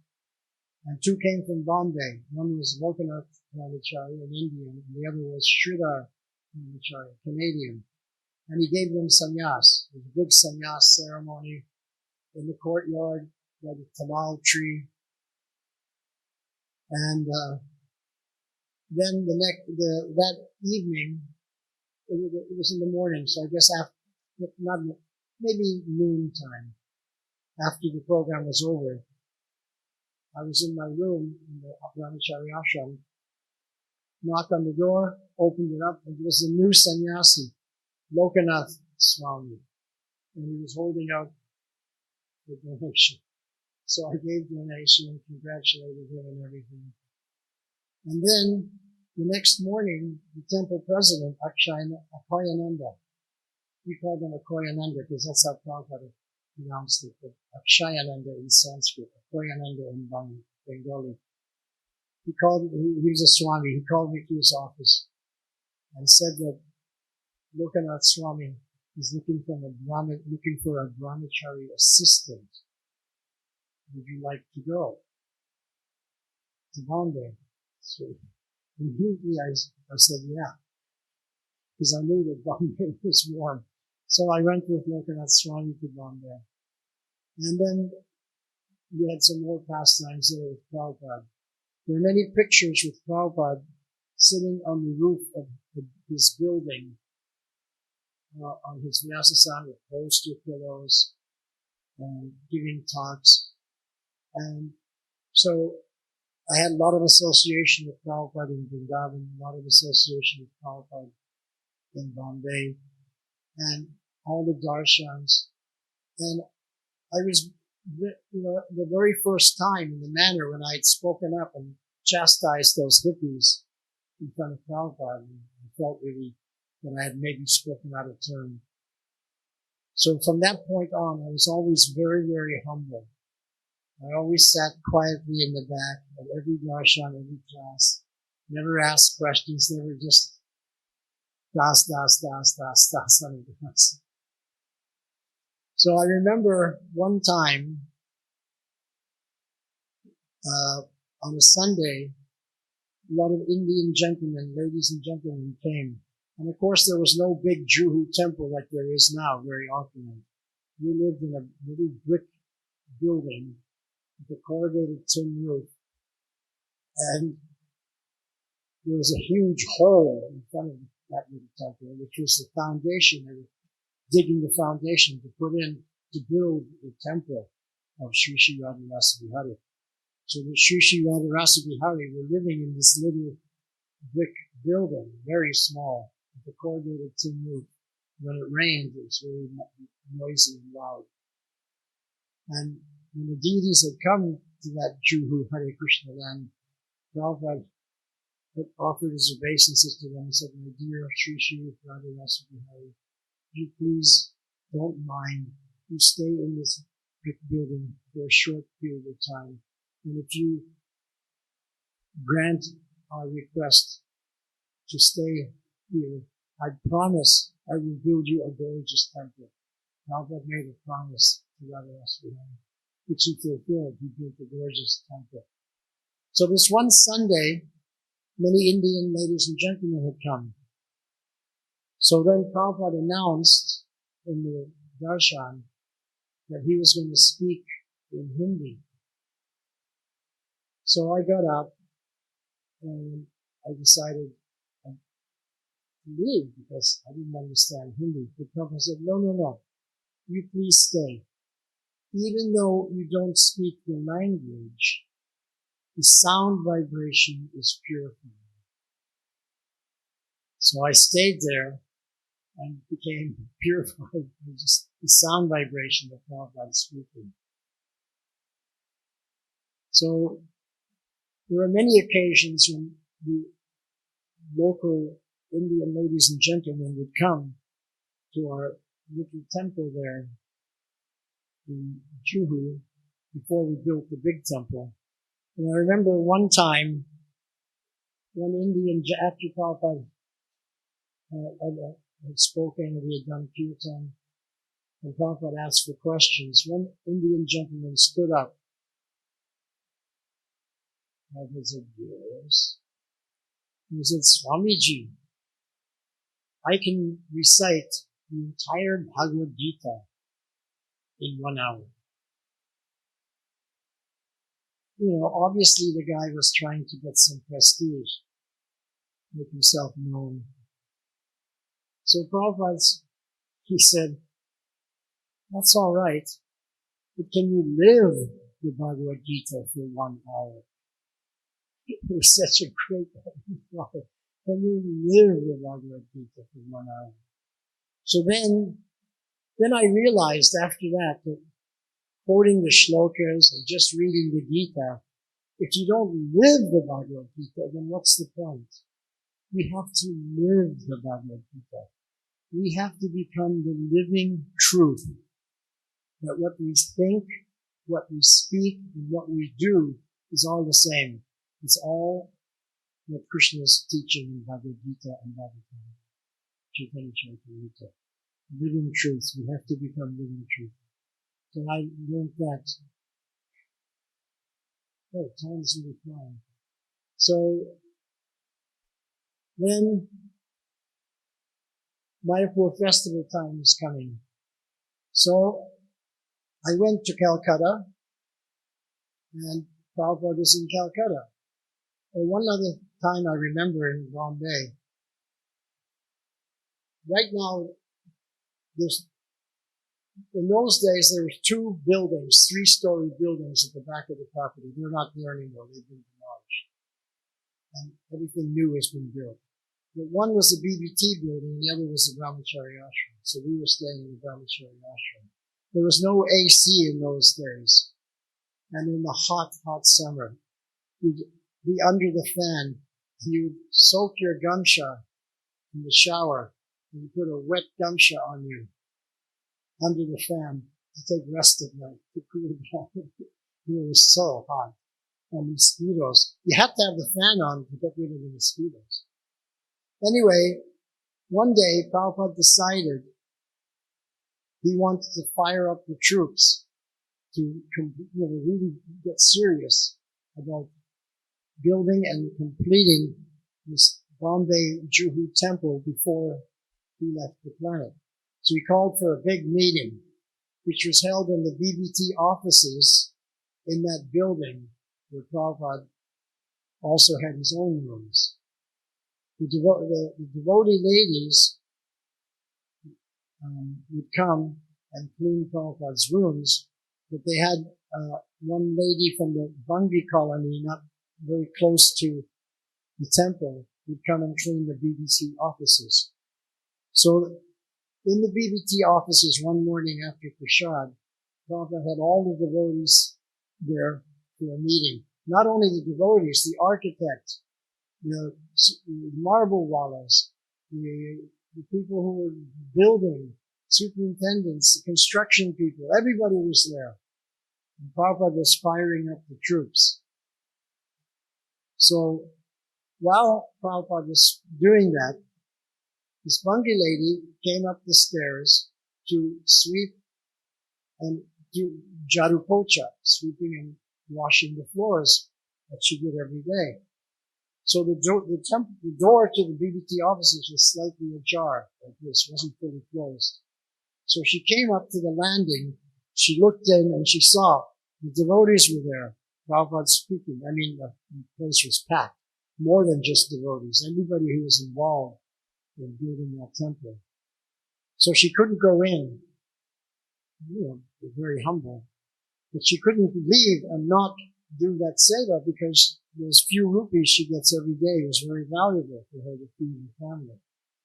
and two came from Bombay. One was Lokanath brahmachari, an Indian, and the other was Sridhar brahmachari, Canadian. And he gave them sannyas. There was a big sannyas ceremony in the courtyard by the tamal tree. And then that evening, it was in the morning, so I guess maybe noon time, after the program was over, I was in my room in the brahmachari ashram, knocked on the door, opened it up, and it was a new sannyasi, Lokanath Swami, and he was holding out the donation. So I gave donation and congratulated him and everything. And then the next morning, the temple president, Akhayananda, we called him Akhayananda because that's how Prabhupada pronounced it, but Akshayananda in Sanskrit, Akhayananda in Bengali. He was a Swami, he called me to his office and said that Lokanath Swami is looking for a brahmachari assistant. Would you like to go to Bombay? So immediately I said, yeah, because I knew that Bombay was warm. So I went with Lokanath Swami to Bombay. And then we had some more pastimes there with Prabhupada. There are many pictures with Prabhupada sitting on the roof of his building, on his Vyasasana with bolster pillows and giving talks. And so I had a lot of association with Prabhupada in Vrindavan, a lot of association with Prabhupada in Bombay, and all the darshans. And I was, the very first time in the manner when I had spoken up and chastised those hippies in front of Prabhupada, and I felt really that I had maybe spoken out of turn. So from that point on, I was always very, very humble. I always sat quietly in the back at every darshan, every class, never asked questions, never just das on the class. So I remember one time, on a Sunday, a lot of Indian gentlemen, ladies and gentlemen came. And of course there was no big Juhu temple like there is now very often. We lived in a little brick building with a corrugated tin roof. And there was a huge hole in front of that little temple, which was the foundation. They were digging the foundation to put in to build the temple of Sri Sri Radharasa Bihari. So the Sri Sri Radharasa Bihari were living in this little brick building, very small, with a corrugated tin roof. When it rained, it was very noisy and loud. And when the deities had come to that Juhu Hare Krishna land, Prabhupada had offered his obeisances to them and said, "My dear Sri Sri Radharasa Bihari, you please don't mind. You stay in this brick building for a short period of time. And if you grant our request to stay here, I promise I will build you a gorgeous temple." Prabhupada made a promise to Radharasa Bihari, which he fulfilled. He built a gorgeous temple. So this one Sunday, many Indian ladies and gentlemen had come. So then Prabhupada announced in the darshan that he was going to speak in Hindi. So I got up and I decided to leave because I didn't understand Hindi. But Prabhupada said, no, you please stay. Even though you don't speak the language, the sound vibration is purifying. So I stayed there and became purified by just the sound vibration that Prabhupada is speaking. So there are many occasions when the local Indian ladies and gentlemen would come to our little temple there in Juhu before we built the big temple. And I remember one time, one Indian, after Prabhupada had spoken and we had done kirtan, and Prabhupada asked for questions, one Indian gentleman stood up. Prabhupada said, "Yes." He said, "Swamiji, I can recite the entire Bhagavad-Gita in 1 hour." Obviously the guy was trying to get some prestige, make himself known. So Prabhupada, he said, "That's all right, but can you live the Bhagavad-Gita for 1 hour?" It was such a great thought. Can you live the Bhagavad-Gita for 1 hour? So then I realized after that quoting the shlokas and just reading the Gita, if you don't live the Bhagavad-Gita, then what's the point? We have to live the Bhagavad-Gita. We have to become the living truth. That what we think, what we speak, and what we do is all the same. It's all what Krishna is teaching in Bhagavad-Gita and Bhagavatam. Chaitanya Charitamrita. Living truth. We have to become living truth. So I learned that. Oh, time is really flying. So then Mayapur festival time is coming. So I went to Calcutta, and Prabhupada is in Calcutta. And one other time I remember in Bombay. Right now, in those days, there were 2 buildings, 3-story buildings at the back of the property. They're not there anymore. They've been demolished. And everything new has been built. But one was the BBT building, and the other was the Brahmachari Ashram. So we were staying in the Brahmachari Ashram. There was no AC in those days. And in the hot, hot summer, you'd be under the fan, and you'd soak your gamsha in the shower and you put a wet gumsha on you under the fan to take rest at night to cool down. It was so hot. And mosquitoes. You have to have the fan on to get rid of the mosquitoes. Anyway, one day Prabhupada decided he wanted to fire up the troops to really get serious about building and completing this Bombay Juhu temple before he left the planet. So he called for a big meeting, which was held in the BBT offices in that building where Prabhupada also had his own rooms. The devotee ladies would come and clean Prabhupada's rooms, but they had one lady from the Bangi colony, not very close to the temple, would come and clean the BBC offices. So in the BBT offices one morning after Prashad, Prabhupada had all the devotees there for a meeting. Not only the devotees, the architect, the marble wallahs, the people who were building, superintendents, the construction people, everybody was there. And Prabhupada was firing up the troops. So while Prabhupada was doing that, this Bangi lady came up the stairs to sweep and do jarupocha, sweeping and washing the floors that she did every day. So the door to the BBT offices was slightly ajar, like this, wasn't fully closed. So she came up to the landing, she looked in and she saw the devotees were there, Prabhupada speaking. I mean, the place was packed. More than just devotees, anybody who was involved in building that temple. So she couldn't go in, very humble. But she couldn't leave and not do that seva because those few rupees she gets every day was very valuable for her to feed her family.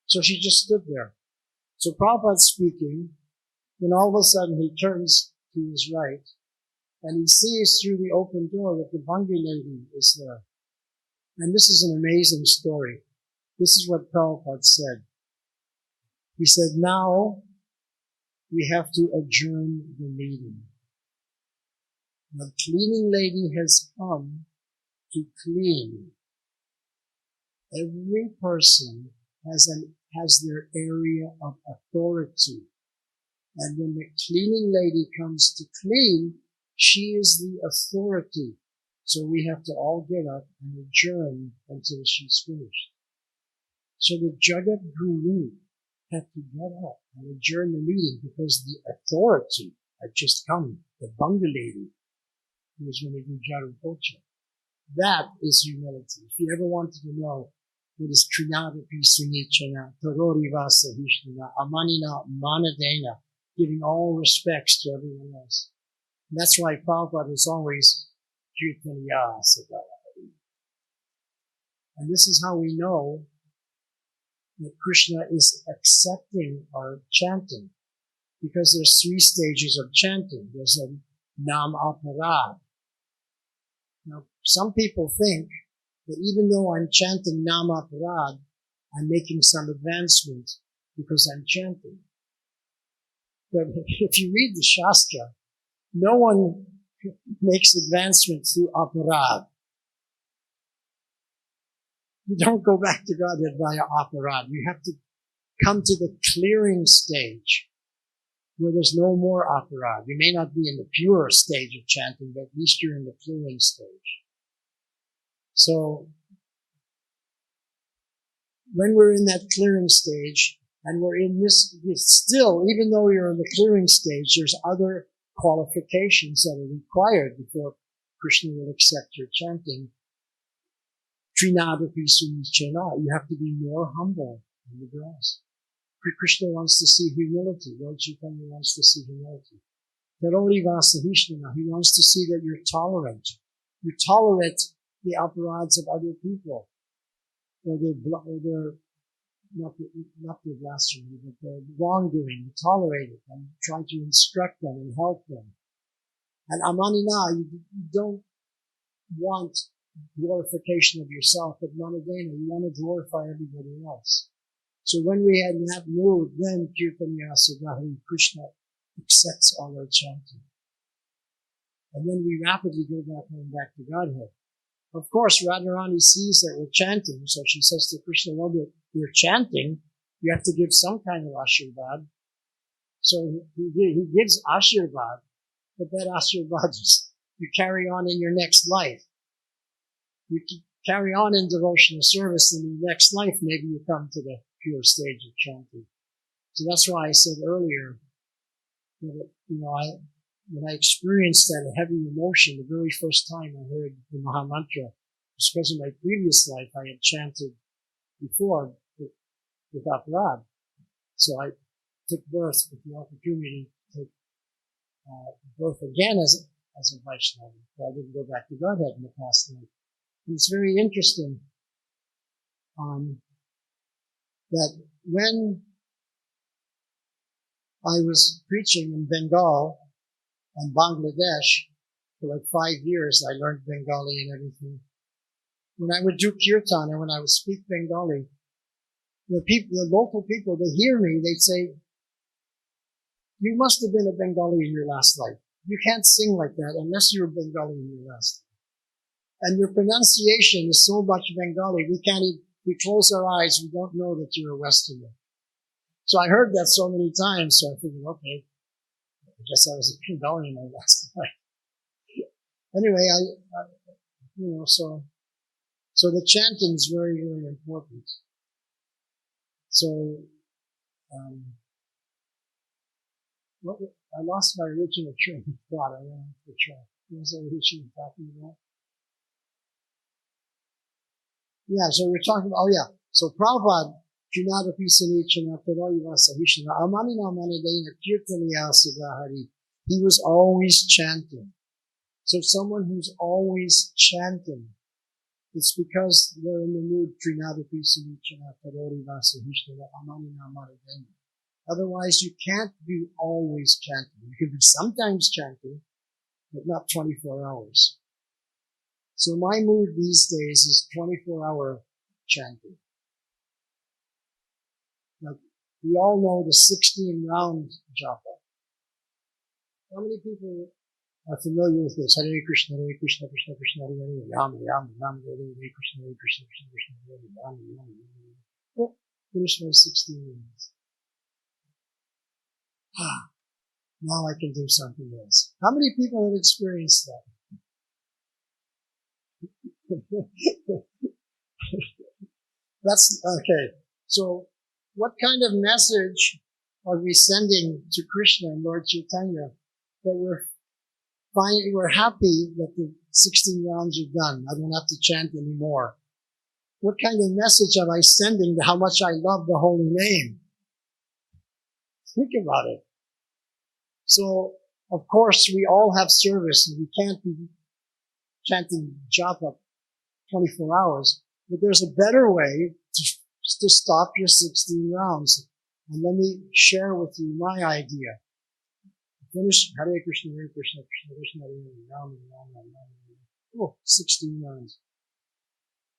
So she just stood there. So Prabhupada's speaking, then all of a sudden he turns to his right and he sees through the open door that the Bangi lady is there. And this is an amazing story. This is what Prabhupada said. He said, now we have to adjourn the meeting. The cleaning lady has come to clean. Every person has their area of authority. And when the cleaning lady comes to clean, she is the authority. So we have to all get up and adjourn until she's finished. So the Jagat Guru had to get up and adjourn the meeting because the authority had just come, the Bangi lady, who was going to do Jarupocha. That is humility. If you ever wanted to know what is Trinadapi Sunichana, Tarori Vasahishnana, Amanina Manadena, giving all respects to everyone else. And that's why Prabhupada is always Kirtaniya Sadara. And this is how we know that Krishna is accepting our chanting. Because there's 3 stages of chanting. There's a Nam Aparad. Now, some people think that even though I'm chanting Nam Aparad, I'm making some advancement because I'm chanting. But if you read the Shastra, no one makes advancement through Aparad. You don't go back to Godhead via Aparad. You have to come to the clearing stage where there's no more Aparad. You may not be in the pure stage of chanting, but at least you're in the clearing stage. So, when we're in that clearing stage, and we're in this still, even though you're in the clearing stage, there's other qualifications that are required before Krishna will accept your chanting. Trinadapi Sunichena, you have to be more humble than the rest. Krishna wants to see humility. Lord Chaitanya wants to see humility. Tarori Vasahishnana, he wants to see that you're tolerant. You tolerate the aparads of other people, or their not their blasphemy, but their wrongdoing. You tolerate it and try to instruct them and help them. And Amanina, you don't want glorification of yourself, but Manadena, you want to glorify everybody else. So when we had that mood, then Kirtaniya Sadhari Krishna accepts all our chanting. And then we rapidly go back to Godhead. Of course, Radharani sees that we're chanting, so she says to Krishna, well, we're chanting, you have to give some kind of Ashirvad. So he gives Ashirvad, but that Ashirvad is you carry on in your next life. You carry on in devotional service, and in the next life, maybe you come to the pure stage of chanting. So that's why I said earlier that, when I experienced that heavy emotion the very first time I heard the Mahamantra, was because in my previous life I had chanted before with Aparad. So I took birth with the opportunity to take birth again as a Vaishnava. But I didn't go back to Godhead in the past life. And it's very interesting that when I was preaching in Bengal and Bangladesh for like 5 years, I learned Bengali and everything. When I would do kirtan and when I would speak Bengali, the local people, they hear me, they'd say, you must have been a Bengali in your last life. You can't sing like that unless you're a Bengali in your last life. And your pronunciation is so much Bengali, we close our eyes, we don't know that you're a Westerner. So I heard that so many times, so I figured, okay, I guess I was a Bengali in my last life. Anyway, so the chanting is very, very important. So, I lost my original train of thought. I went off the track. What was I originally talking about? Yeah, so we're talking about, So Prabhupada, Junadapi Sanichana, Taroiva Sahishana, Amanina Manadena, Kirtaniya Siddhahari. He was always chanting. So someone who's always chanting, it's because they're in the mood, Trinadapi Sanichana, Taroiva Sahishana, Amanina Manadena. Otherwise, you can't be always chanting. You can be sometimes chanting, but not 24 hours. So my mood these days is 24-hour chanting. Like, we all know the 16-round japa. How many people are familiar with this? Hare Krishna, Krishna Krishna, Hare Hare, Ram Ram, Ram Hare Hare, Krishna Krishna, Krishna Hare Hare, Ram Ram, Ram Hare. Oh, finish my 16 rounds. Now I can do something else. How many people have experienced that? That's okay. So what kind of message are we sending to Krishna and Lord Chaitanya that we're happy that the 16 rounds are done? I don't have to chant anymore. What kind of message am I sending to how much I love the holy name? Think about it. So, of course, we all have service and we can't be chanting japa 24 hours, but there's a better way to stop your 16 rounds. And let me share with you my idea. Finish Hare Krishna, Hare Krishna, Krishna Krishna, Hare Hare, Ram Ram, Ram Ram. Oh, 16 rounds.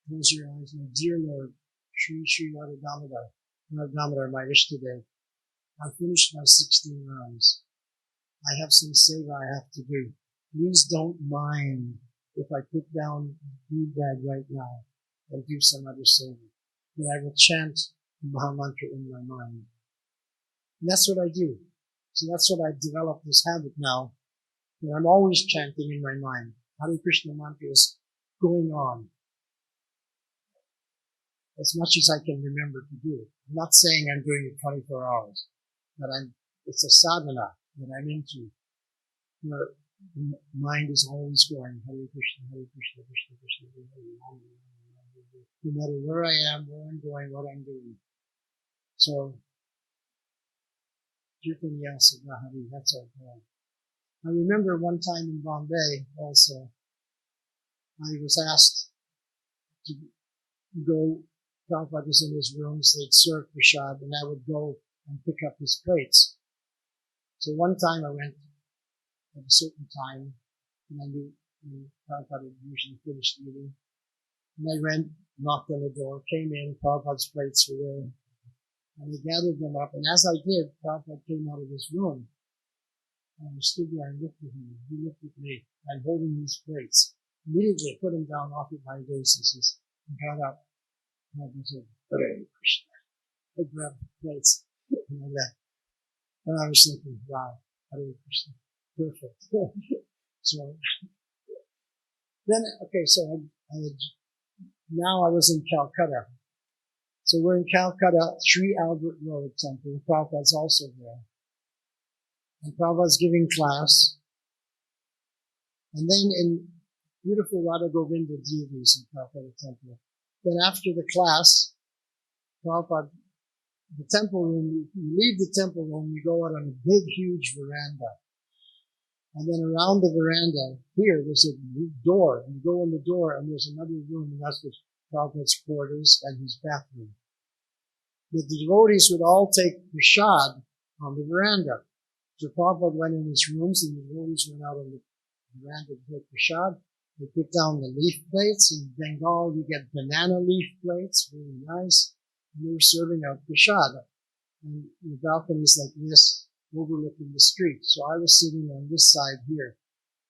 Close your eyes, my dear Lord, Shri Shri Radha Damodar, my wish today. I finished my 16 rounds. I have some seva I have to do. Please don't mind if I put down the bead bag right now and do some other seva. But I will chant the Mahamantra in my mind. And that's what I do. So that's what I've developed this habit now, that I'm always chanting in my mind. Hare Krishna mantra is going on as much as I can remember to do it. I'm not saying I'm doing it 24 hours, but it's a sadhana that I'm into, where the mind is always going, Hare Krishna, Krishna Krishna, Hare Hare, no matter where I am, where I'm going, what I'm doing. So, Kirtaniya Siddhahari, that's our goal. I remember one time in Bombay also, I was asked to go, Prabhupada was in his rooms, they'd serve prasad, and I would go and pick up his plates. So one time I went at a certain time, and I knew Prabhupada had usually finished eating. And I went, knocked on the door, came in, Prabhupada's plates were there. And I gathered them up, and as I did, Prabhupada came out of his room. And I stood there and looked at him. He looked at me. I'm holding these plates. Immediately I put them down off of my vases and got up. And I said, Hare Krishna. I grabbed the plates and I left. And I was thinking, wow, Hare Krishna. Perfect. So then, okay, so now I was in Calcutta. So we're in Calcutta, 3 Albert Road Temple. Prabhupada's also there. And Prabhupada's giving class. And then in beautiful Radha Govinda deities in Calcutta Temple. Then after the class, Prabhupada, the temple room, you leave the temple room, you go out on a big, huge veranda. And then around the veranda, here, there's a door. You go in the door, and there's another room, and that's Prabhupada's quarters and his bathroom. The devotees would all take prasad on the veranda. So Prabhupada went in his rooms, and the devotees went out on the veranda to take prasad. They put down the leaf plates. In Bengal, you get banana leaf plates, really nice. And they were serving out prasad. And the balconies like this, overlooking the street. So I was sitting on this side here,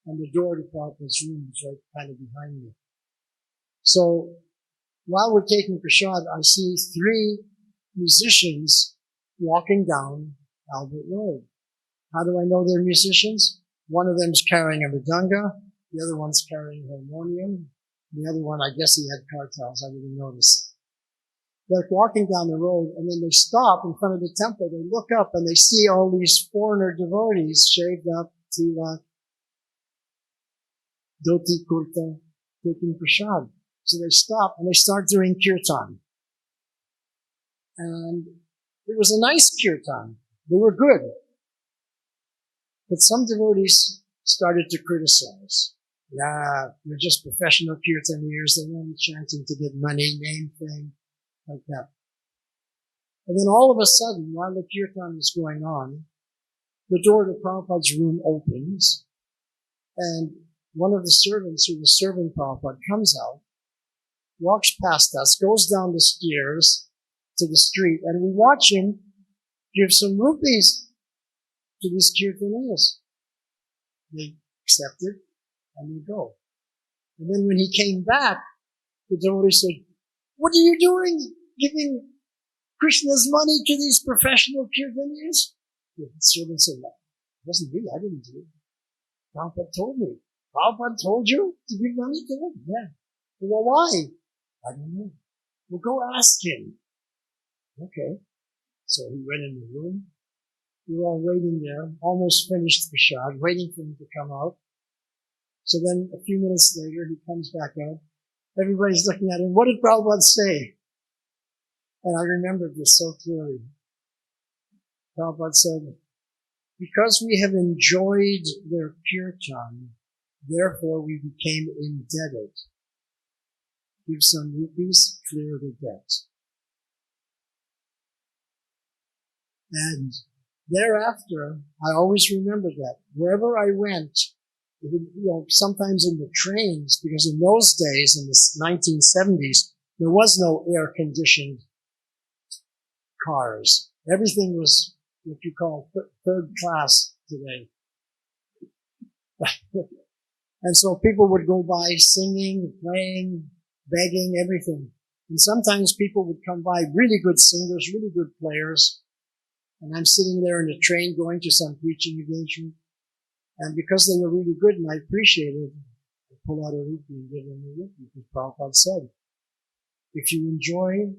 and the door to Prabhupada's room was right kind of behind me. So while we're taking prasad, I see 3 musicians walking down Albert Road. How do I know they're musicians? One of them's carrying a mridanga, the other one's carrying a harmonium, the other one, I guess he had kartals, I didn't notice. They're walking down the road, and then they stop in front of the temple. They look up, and they see all these foreigner devotees, shaved up, tilak, dhoti kurta, taking prasad. So they stop, and they start doing kirtan. And it was a nice kirtan. They were good. But some devotees started to criticize. Yeah, they're just professional kirtaniers. They're only chanting to get money, name, fame, like that. And then all of a sudden, while the kirtan is going on, the door to Prabhupada's room opens, and one of the servants who was serving Prabhupada comes out, walks past us, goes down the stairs to the street, and we watch him give some rupees to these kirtaniers. They accept it, and they go. And then when he came back, the devotee said, "What are you doing, giving Krishna's money to these professional kirtaniers?" The servant said, "No, it wasn't me. I didn't do it. Prabhupada told me." "Prabhupada told you to give money to them?" "Yeah." "Well, why?" "I don't know." "Well, go ask him." Okay. So he went in the room. We were all waiting there, almost finished prasad, waiting for him to come out. So then a few minutes later, he comes back out. Everybody's looking at him. "What did Prabhupada say?" And I remember this so clearly. Prabhupada said, "Because we have enjoyed their kirtan, therefore we became indebted. Give some rupees, clear the debt." And thereafter, I always remember that. Wherever I went, sometimes in the trains, because in those days, in the 1970s, there was no air-conditioned cars. Everything was what you call third class today. And so people would go by singing, playing, begging, everything. And sometimes people would come by, really good singers, really good players. And I'm sitting there in a train going to some preaching engagement. And because they were really good and I appreciated it, I pull out a rupee and give them a rupee. Because Prabhupada said, if you enjoy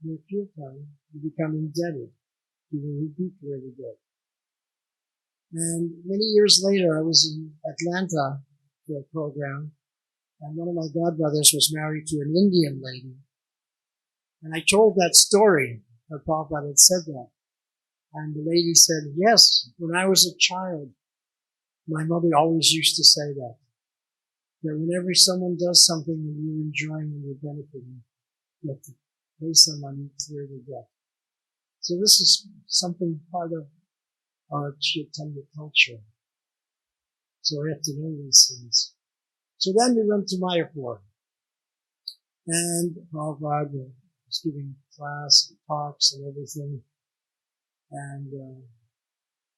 your kirtan, you become indebted. Give a rupee, clear the debt. And many years later, I was in Atlanta for a program, and one of my godbrothers was married to an Indian lady. And I told that story, that Prabhupada had said that. And the lady said, "Yes, when I was a child, my mother always used to say that whenever someone does something and you're enjoying and you're benefiting, you have to pay some money to clear the debt." So this is something part of our Chaitanya culture. So we have to know these things. So then we went to Mayapur. And Prabhupada was giving class and talks and everything. And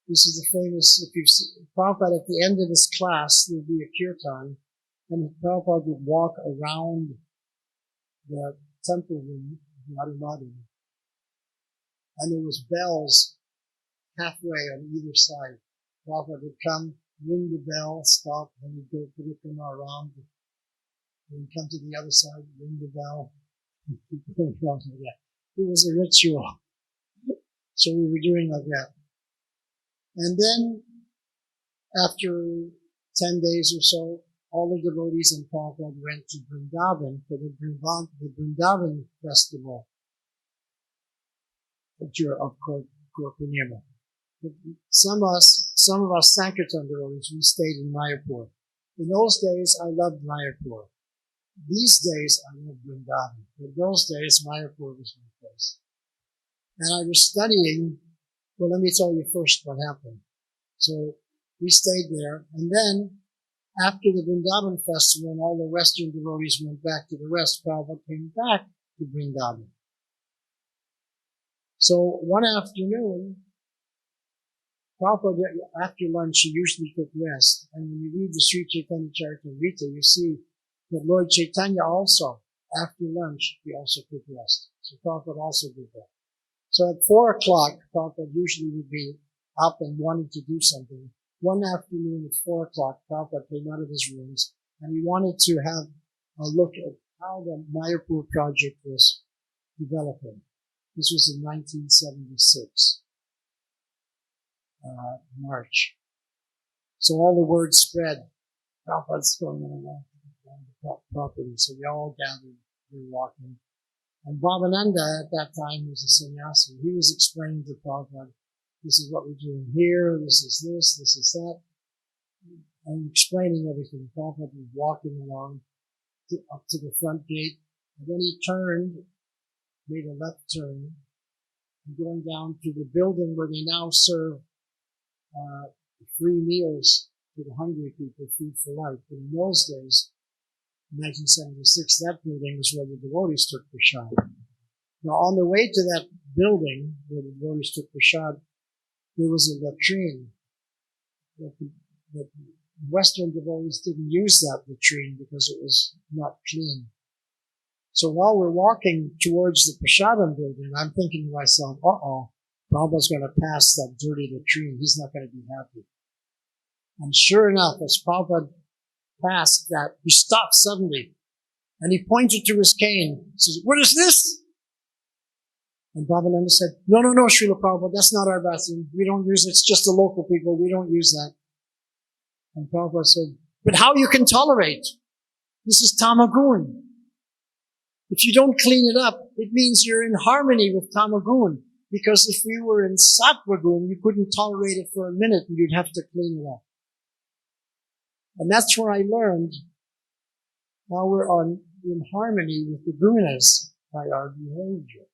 this is the famous, if you've seen, Prabhupada at the end of his class, there would be a kirtan, and Prabhupada would walk around the temple room, Radhamani, and there was bells halfway on either side. Prabhupada would come, ring the bell, stop, and he'd go Parikrama around, and he'd come to the other side, ring the bell, and keep going around like that. It was a ritual. So we were doing like that. And then, after 10 days or so, all the devotees and Prabhupada went to Vrindavan for the Vrindavan festival of Purnima. Some of us Sankirtan devotees, we stayed in Mayapur. In those days, I loved Mayapur. These days, I love Vrindavan. But those days, Mayapur was my place. And I was studying, well, let me tell you first what happened. So we stayed there, and then after the Vrindavan festival and all the Western devotees went back to the West, Prabhupada came back to Vrindavan. So one afternoon, Prabhupada, after lunch, he usually took rest. And when you read the Sri Chaitanya Charitamrita, you see that Lord Chaitanya also, after lunch, he also took rest. So Prabhupada also did that. So at 4 o'clock, Prabhupada usually would be up and wanting to do something. One afternoon at 4 o'clock, Prabhupada came out of his rooms and he wanted to have a look at how the Mayapur project was developing. This was in 1976, March. So all the word spread, Prabhupada's going on the property. So we all gathered, we were walking. And Bhavananda at that time was a sannyasi. He was explaining to Prabhupada, this is what we're doing here, this is that, and explaining everything. Prabhupada was walking along up to the front gate, and then he turned, made a left turn, and going down to the building where they now serve free meals to the hungry people, Food for Life. But in those days, in 1976, that building was where the devotees took prasad. Now, on the way to that building where the devotees took prasad, there was a latrine. The Western devotees didn't use that latrine because it was not clean. So while we're walking towards the prasadam building, I'm thinking to myself, Prabhupada's going to pass that dirty latrine. He's not going to be happy. And sure enough, as Prabhupada passed that, he stopped suddenly and he pointed to his cane. He says, "What is this?" And Bhavananda said, No, Srila Prabhupada, that's not our bathroom. We don't use it. It's just the local people. We don't use that. And Prabhupada said, "But how you can tolerate? This is tamagun. If you don't clean it up, it means you're in harmony with tamagun. Because if we were in sattvagun, you couldn't tolerate it for a minute and you'd have to clean it up." And that's where I learned how we're in harmony with the gunas by our behavior.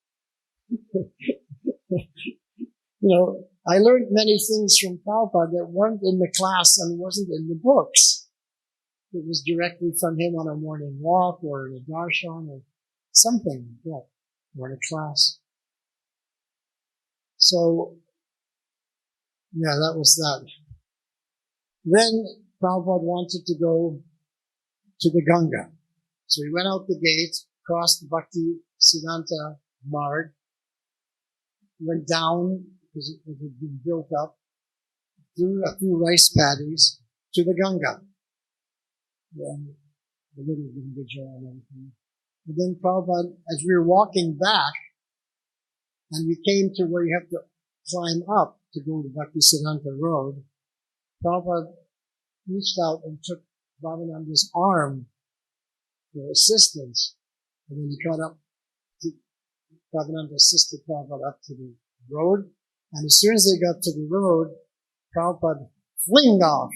I learned many things from Prabhupada that weren't in the class and wasn't in the books. It was directly from him on a morning walk or in a darshan or something like that, or in a class. So, yeah, that was that. Then Prabhupada wanted to go to the Ganga. So he went out the gate, crossed the Bhakti-Siddhanta Marg, went down, because it had been built up, through a few rice paddies to the Ganga. Then the little Ganga and everything. And then Prabhupada, as we were walking back, and we came to where you have to climb up to go to Bhakti-Siddhanta Road, Prabhupada reached out and took Bhavananda's arm for assistance. And then he got up to, Bhavananda assisted Prabhupada up to the road. And as soon as they got to the road, Prabhupada flinged off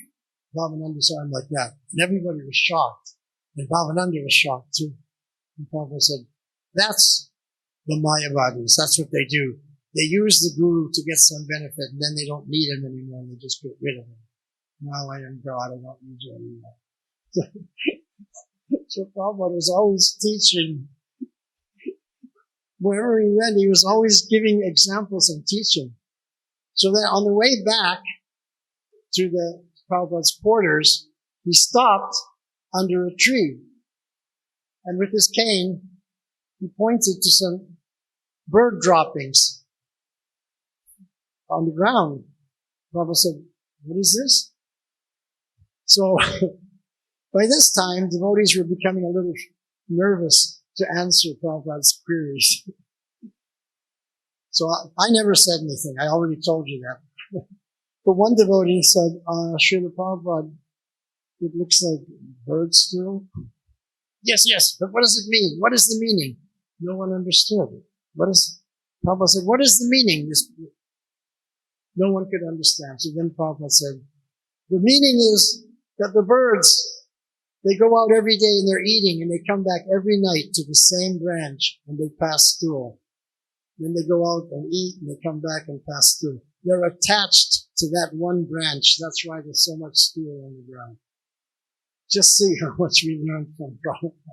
Bhavananda's arm like that. And everybody was shocked. And Bhavananda was shocked too. And Prabhupada said, "That's the Mayavadis. That's what they do. They use the guru to get some benefit, and then they don't need him anymore, and they just get rid of him. Now I am God, I don't need you anymore." So Prabhupada was always teaching. Wherever he went, he was always giving examples and teaching. So then on the way back to the Prabhupada's quarters, he stopped under a tree. And with his cane, he pointed to some bird droppings on the ground. Prabhupada said, "What is this?" So by this time, devotees were becoming a little nervous to answer Prabhupada's queries. So I never said anything. I already told you that. But one devotee said, Srila Prabhupada, it looks like birds still. Yes, but what does it mean? What is the meaning? No one understood. Prabhupada said, what is the meaning? No one could understand. So then Prabhupada said, the meaning is that the birds, they go out every day and they're eating and they come back every night to the same branch and they pass stool. Then they go out and eat and they come back and pass stool. They're attached to that one branch. That's why there's so much stool on the ground. Just see how much we learned from Prabhupada.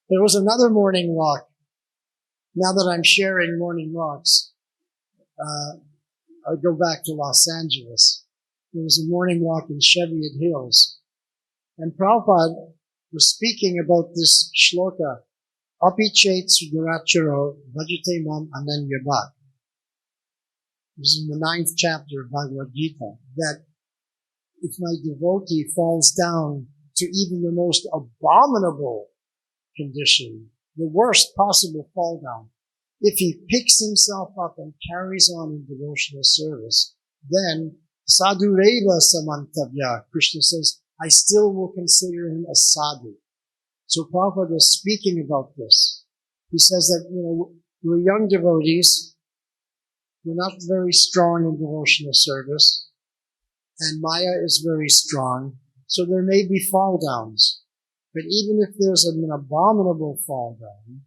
There was another morning walk. Now that I'm sharing morning walks, I go back to Los Angeles. There was a morning walk in Cheviot Hills. And Prabhupada was speaking about this shloka, Api chet suduracharo bhajate mam ananyabhat. This is in the 9th chapter of Bhagavad-Gita, that if my devotee falls down to even the most abominable condition, the worst possible fall down, if he picks himself up and carries on in devotional service, then sadhureva samantavya, Krishna says, I still will consider him a sadhu. So Prabhupada was speaking about this. He says that, we're young devotees, we're not very strong in devotional service, and Maya is very strong, so there may be fall downs. But even if there's an abominable fall down,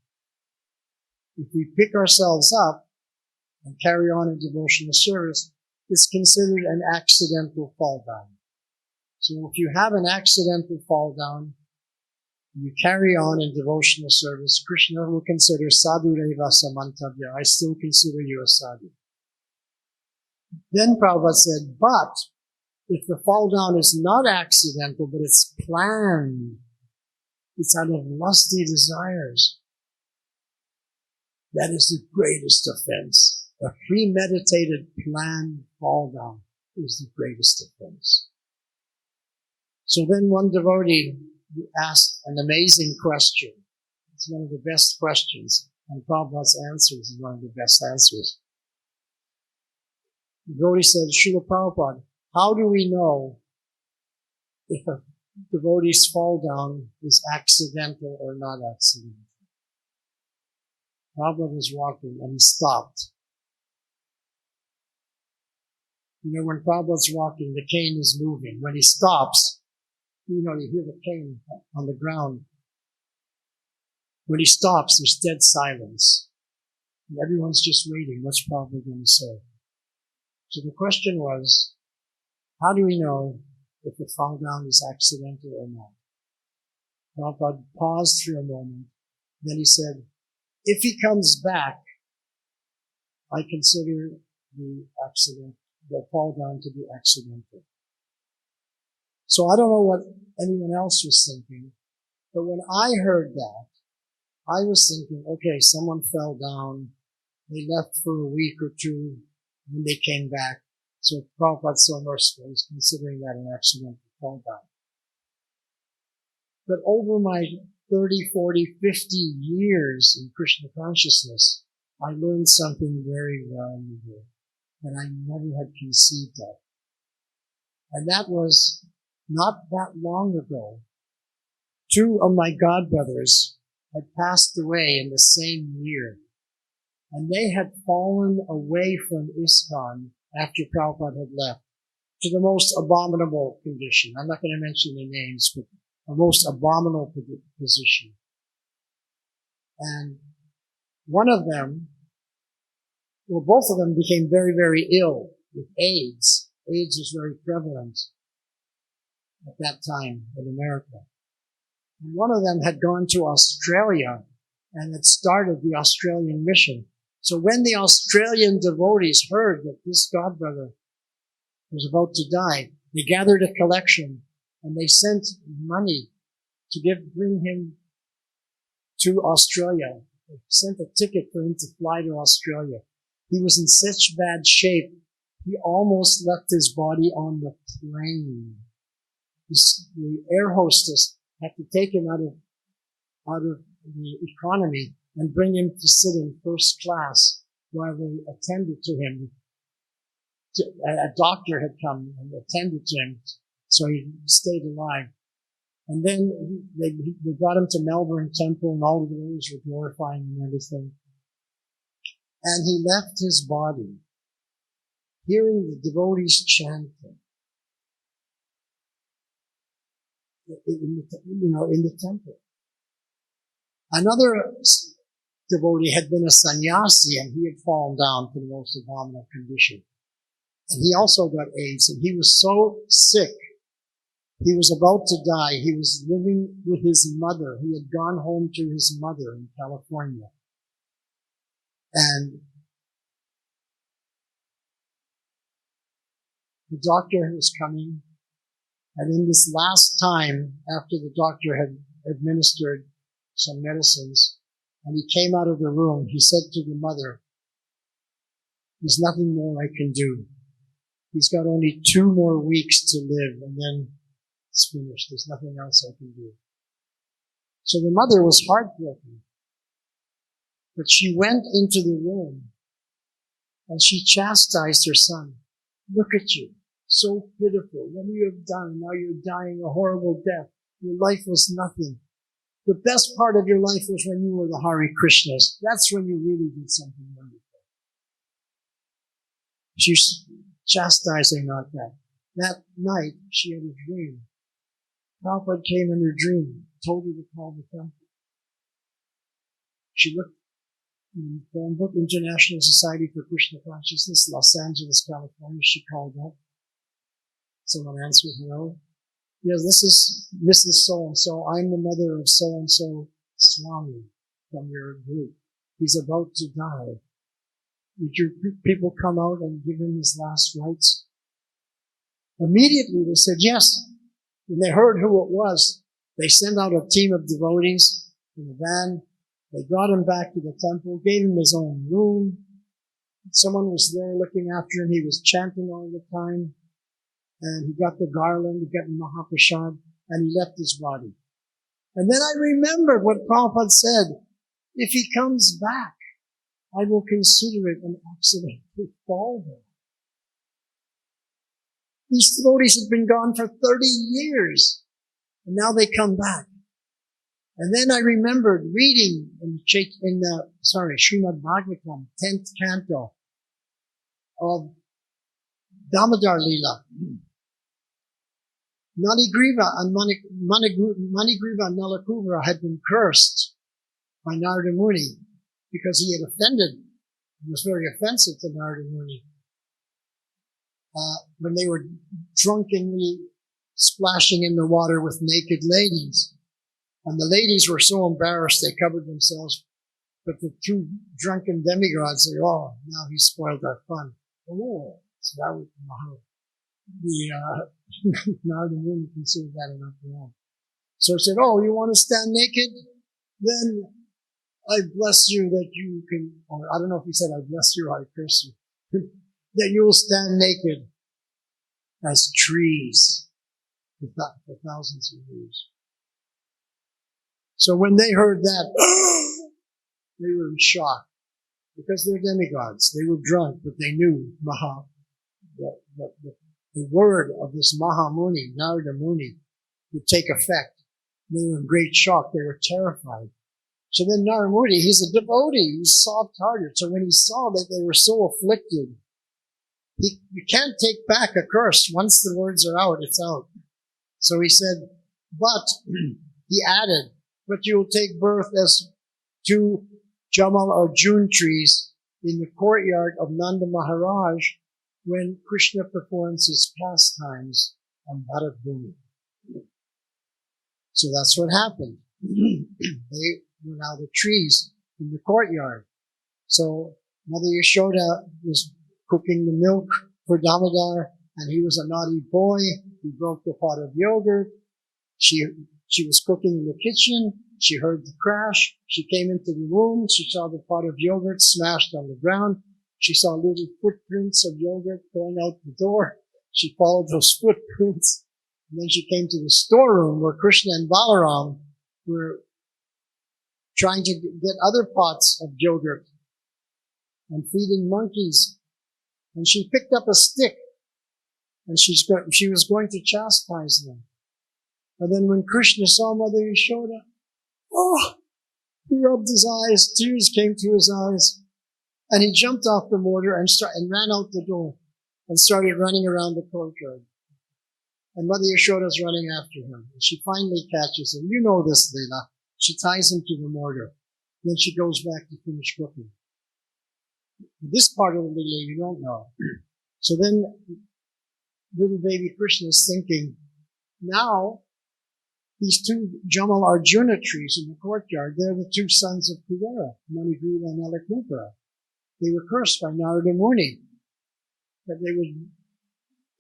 if we pick ourselves up and carry on in devotional service, it's considered an accidental fall down. So if you have an accidental fall down, you carry on in devotional service, Krishna will consider sadhureva samantavya. I still consider you a sadhu. Then Prabhupada said, but if the fall down is not accidental, but it's planned, it's out of lusty desires, that is the greatest offense. A premeditated, planned fall down is the greatest offense. So then one devotee asked an amazing question. It's one of the best questions, and Prabhupada's answers is one of the best answers. The devotee said, Srila Prabhupada, how do we know if a devotee's fall down is accidental or not accidental? Prabhupada was walking and he stopped. When Prabhupada's walking, the cane is moving. When he stops, you hear the cane on the ground. When he stops, there's dead silence. And everyone's just waiting. What's Prabhupada going to say? So the question was, how do we know if the fall down is accidental or not? Prabhupada paused for a moment. Then he said, if he comes back, I consider the fall down to be accidental. So I don't know what anyone else was thinking, but when I heard that, I was thinking, okay, someone fell down, they left for a week or two, and they came back. So Prabhupada's so merciful, he's considering that an accidental fall down. But over my 30, 40, 50 years in Krishna consciousness, I learned something very valuable that I never had conceived of. And that was, not that long ago, 2 of my godbrothers had passed away in the same year. And they had fallen away from ISKCON after Prabhupada had left to the most abominable condition. I'm not going to mention the names, but a most abominable position. And one of them, both of them became very, very ill with AIDS. AIDS was very prevalent at that time in America. And one of them had gone to Australia and had started the Australian mission. So when the Australian devotees heard that this godbrother was about to die, they gathered a collection and they sent money to bring him to Australia. They sent a ticket for him to fly to Australia. He was in such bad shape, he almost left his body on the plane. The air hostess had to take him out of the economy and bring him to sit in first class while they attended to him. A doctor had come and attended to him, so he stayed alive. And then they brought him to Melbourne Temple, and all the devotees were glorifying him and everything. And he left his body, hearing the devotees chanting in the temple. Another devotee had been a sannyasi, and he had fallen down to the most abominable condition. And he also got AIDS, and he was so sick, he was about to die. He was living with his mother. He had gone home to his mother in California. And the doctor was coming, and in this last time, after the doctor had administered some medicines, and he came out of the room, he said to the mother, "There's nothing more I can do. He's got only 2 more weeks to live, and then it's finished. There's nothing else I can do." So the mother was heartbroken. But she went into the room, and she chastised her son. "Look at you, so pitiful. What you have done, now you're dying a horrible death. Your life was nothing. The best part of your life was when you were the Hare Krishnas. That's when you really did something wonderful." She's chastising not that. That night, she had a dream. Prabhupada came in her dream, told her to call the temple. She looked in the phone book, International Society for Krishna Consciousness, Los Angeles, California. She called up. Someone answered, "Hello. Yes, this is Mrs. So-and-so. I'm the mother of so-and-so Swami from your group. He's about to die. Would your people come out and give him his last rites?" Immediately they said yes. When they heard who it was, they sent out a team of devotees in a van. They brought him back to the temple, gave him his own room. Someone was there looking after him. He was chanting all the time. And he got the garland, he got Mahaprasad, and he left his body. And then I remembered what Prabhupada said, "If he comes back, I will consider it an accidental fall there." These devotees had been gone for 30 years, and now they come back. And then I remembered reading in Srimad Bhagavatam, 10th canto of Damodar Lila. Manigriva and Nalakuvara had been cursed by Narada Muni because he had offended. It was very offensive to Narada Muni. When they were drunkenly splashing in the water with naked ladies. And the ladies were so embarrassed they covered themselves. But the 2 drunken demigods said, "Oh, now he spoiled our fun." Oh, so that was Narada Muni considered that enough wrong. So he said, "Oh, you want to stand naked? Then I bless you that you can," or I don't know if he said, "I bless you," or "I curse you," that you will stand naked as trees for thousands of years. So when they heard that, they were in shock because they're demigods. They were drunk, but they knew the word of this Mahamuni, Narada Muni, would take effect. They were in great shock. They were terrified. So then Narada Muni, he's a devotee. He's soft-hearted. So when he saw that they were so afflicted, you can't take back a curse. Once the words are out, it's out. So he said, but, he added, "But you'll take birth as 2 Jamal or June trees in the courtyard of Nanda Maharaj when Krishna performs his pastimes on Bharat Bhumi." So that's what happened. They were now the trees in the courtyard. So Mother Yashoda was cooking the milk for Damodar, and he was a naughty boy. He broke the pot of yogurt. She was cooking in the kitchen. She heard the crash. She came into the room. She saw the pot of yogurt smashed on the ground. She saw little footprints of yogurt going out the door. She followed those footprints. And then she came to the storeroom where Krishna and Balaram were trying to get other pots of yogurt and feeding monkeys. And she picked up a stick and she was going to chastise them. And then when Krishna saw Mother Yashoda, he rubbed his eyes, tears came to his eyes, and he jumped off the mortar and ran out the door and started running around the courtyard. And Mother Yashoda's running after him. And she finally catches him. You know this, Leela. She ties him to the mortar. Then she goes back to finish cooking. This part of the Leela you don't know. So then little baby Krishna is thinking, now these two Jamal Arjuna trees in the courtyard, they're the two sons of Kuvera, Manigriva and Alakupara. They were cursed by Narada Muni that they would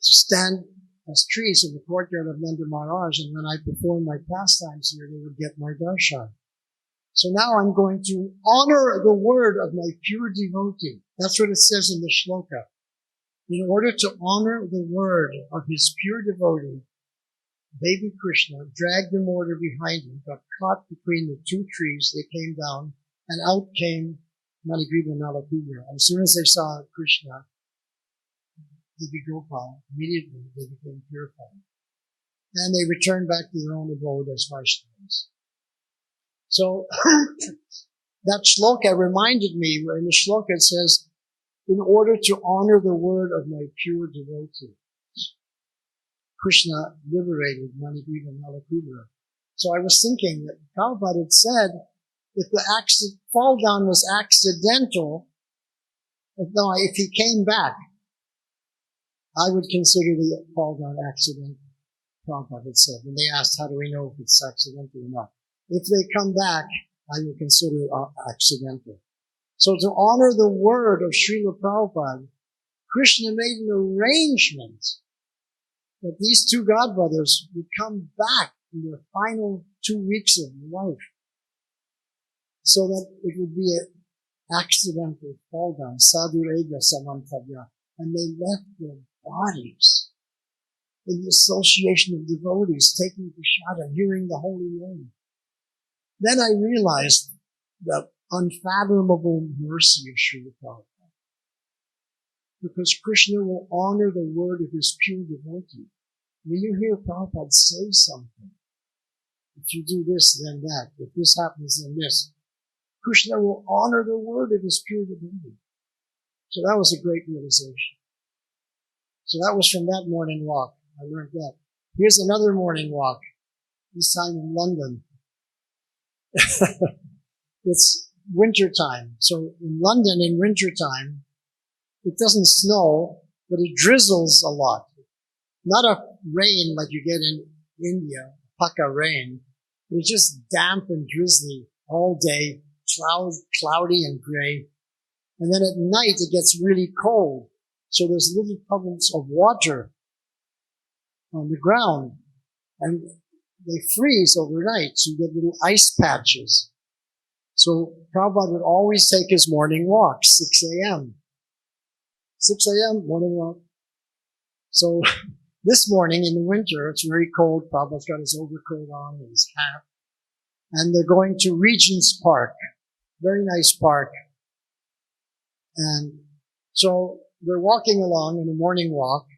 stand as trees in the courtyard of Nanda Maharaj, and when I perform my pastimes here, they would get my darshan. So now I'm going to honor the word of my pure devotee. That's what it says in the shloka. In order to honor the word of his pure devotee, baby Krishna dragged the mortar behind him, got caught between the two trees. They came down, and out came Manigriva and Alakupara. As soon as they saw Krishna, Devi Gopal, immediately they became purified. And they returned back to their own abode as Vaishnavas. So that shloka reminded me, where in the shloka it says, in order to honor the word of my pure devotee, Krishna liberated Manigriva and Alakupara. So I was thinking that Prabhupada had said, if the fall down was accidental, if he came back, I would consider the fall down accidental, Prabhupada had said. And they asked, how do we know if it's accidental or not? If they come back, I will consider it accidental. So to honor the word of Srila Prabhupada, Krishna made an arrangement that these two godbrothers would come back in their final 2 weeks of life, so that it would be an accidental fall down, sadhurega samantavya, and they left their bodies in the association of devotees, taking prasada, hearing the holy name. Then I realized the unfathomable mercy of Srila Prabhupada, because Krishna will honor the word of his pure devotee. When you hear Prabhupada say something, if you do this, then that, if this happens, then this, Krishna will honor the word of his pure devotee. So that was a great realization. So that was from that morning walk. I learned that. Here's another morning walk, this time in London. It's winter time. So in London in winter time, it doesn't snow, but it drizzles a lot. Not a rain like you get in India, paka rain. It's just damp and drizzly all day, cloudy and gray. And then at night it gets really cold. So there's little puddles of water on the ground. And they freeze overnight, so you get little ice patches. So Prabhupada would always take his morning walk, 6 a.m. 6 a.m., morning walk. So this morning in the winter, it's very cold. Prabhupada's got his overcoat on and his hat. And they're going to Regent's Park. Very nice park. And so they're walking along in a morning walk.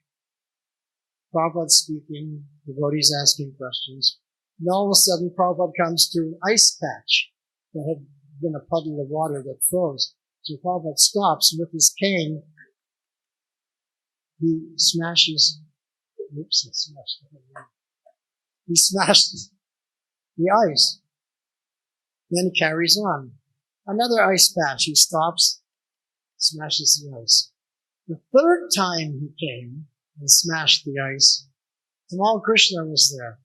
Prabhupada's speaking, devotees asking questions. And all of a sudden, Prabhupada comes to an ice patch that had been a puddle of water that froze. So Prabhupada stops with his cane. He smashes, he smashes the ice. Then carries on. Another ice patch. He stops, smashes the ice. The third time he came and smashed the ice, Tamal Krishna was there.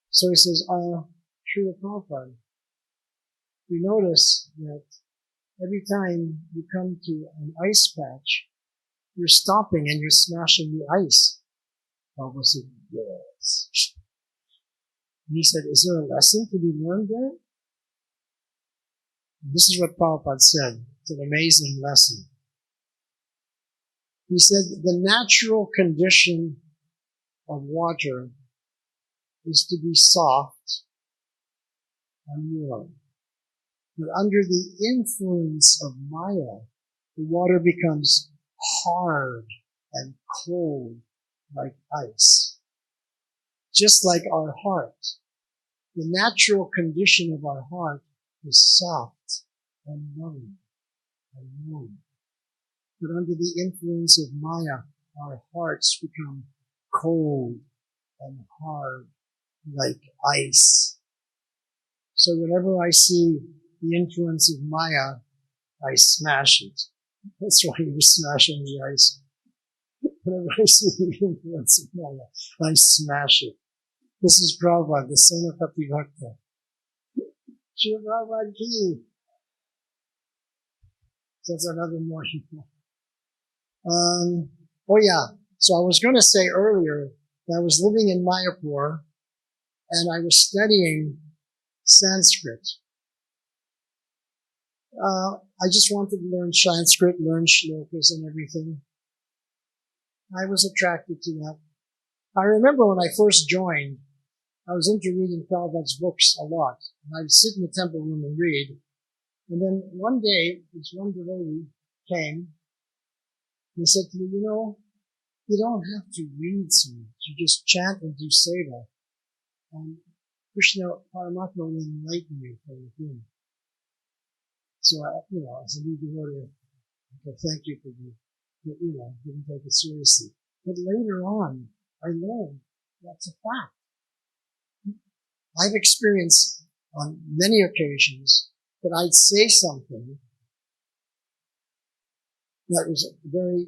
So he says, Srila Prabhupada, we notice that every time you come to an ice patch, you're stopping and you're smashing the ice. Prabhupada said, yes. And he said, is there a lesson to be learned there? And this is what Prabhupada said. It's an amazing lesson. He said, the natural condition of water is to be soft and warm. But under the influence of Maya, the water becomes hard and cold like ice. Just like our heart. The natural condition of our heart is soft and loving and warm. But under the influence of Maya, our hearts become cold and hard like ice. So whenever I see the influence of Maya, I smash it. That's why you're smashing the ice. Whenever I see the influence of Maya, I smash it. This is Prabhupada, the son of Bhakti Bhakta. Shri Prabhupada ki. That's another morning. Oh yeah. So I was going to say earlier that I was living in Mayapur and I was studying Sanskrit. I just wanted to learn Sanskrit, learn shlokas and everything. I was attracted to that. I remember when I first joined, I was into reading Prabhupada's books a lot. And I would sit in the temple room and read. And then one day, this one devotee came and he said to me, you don't have to read so much. You just chant and do seva. And Krishna Paramatma will enlighten you from within. So, as a new devotee, thank you for didn't take it seriously. But later on, I learned that's a fact. I've experienced on many occasions that I'd say something that was very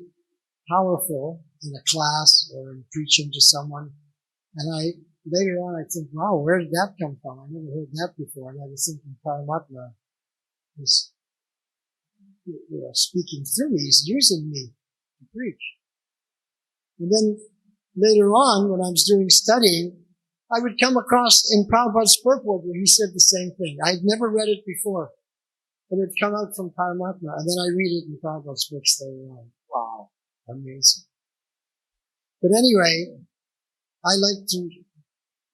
powerful in a class or in preaching to someone. And later on, I think, wow, where did that come from? I never heard that before. And I was thinking Paramatma is speaking through me. He's using me to preach. And then later on, when I was doing studying, I would come across in Prabhupada's purport where he said the same thing. I'd never read it before. But it come out from Paramatma. And then I read it in Prabhupada's books later on. Wow. Amazing. But anyway, I like to,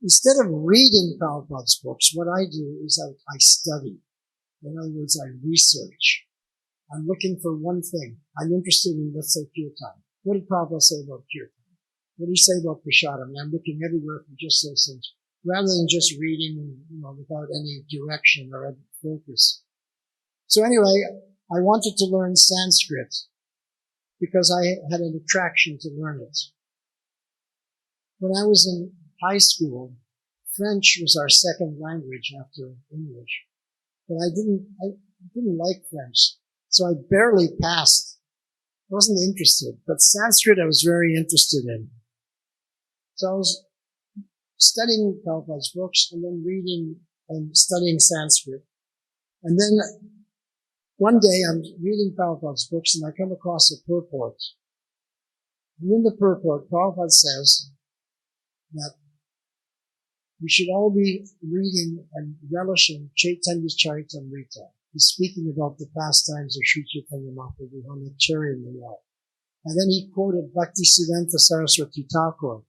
instead of reading Prabhupada's books, what I do is I study. In other words, I research. I'm looking for one thing. I'm interested in, let's say, kirtan. What did Prabhupada say about kirtan? What did he say about prasadam? I'm looking everywhere for just those things, rather than just reading, without any direction or any focus. So anyway, I wanted to learn Sanskrit because I had an attraction to learn it. When I was in high school, French was our second language after English. But I didn't like French, so I barely passed. I wasn't interested, but Sanskrit I was very interested in. So I was studying Prabhupada's books and then reading and studying Sanskrit. And then one day I'm reading Prabhupada's books and I come across a purport. And in the purport, Prabhupada says that we should all be reading and relishing Chaitanya Charitamrita. He's speaking about the pastimes of Sri Chaitanya Mahaprabhu on the chariot in the wall. And then he quoted Bhaktisiddhanta Saraswati Thakur.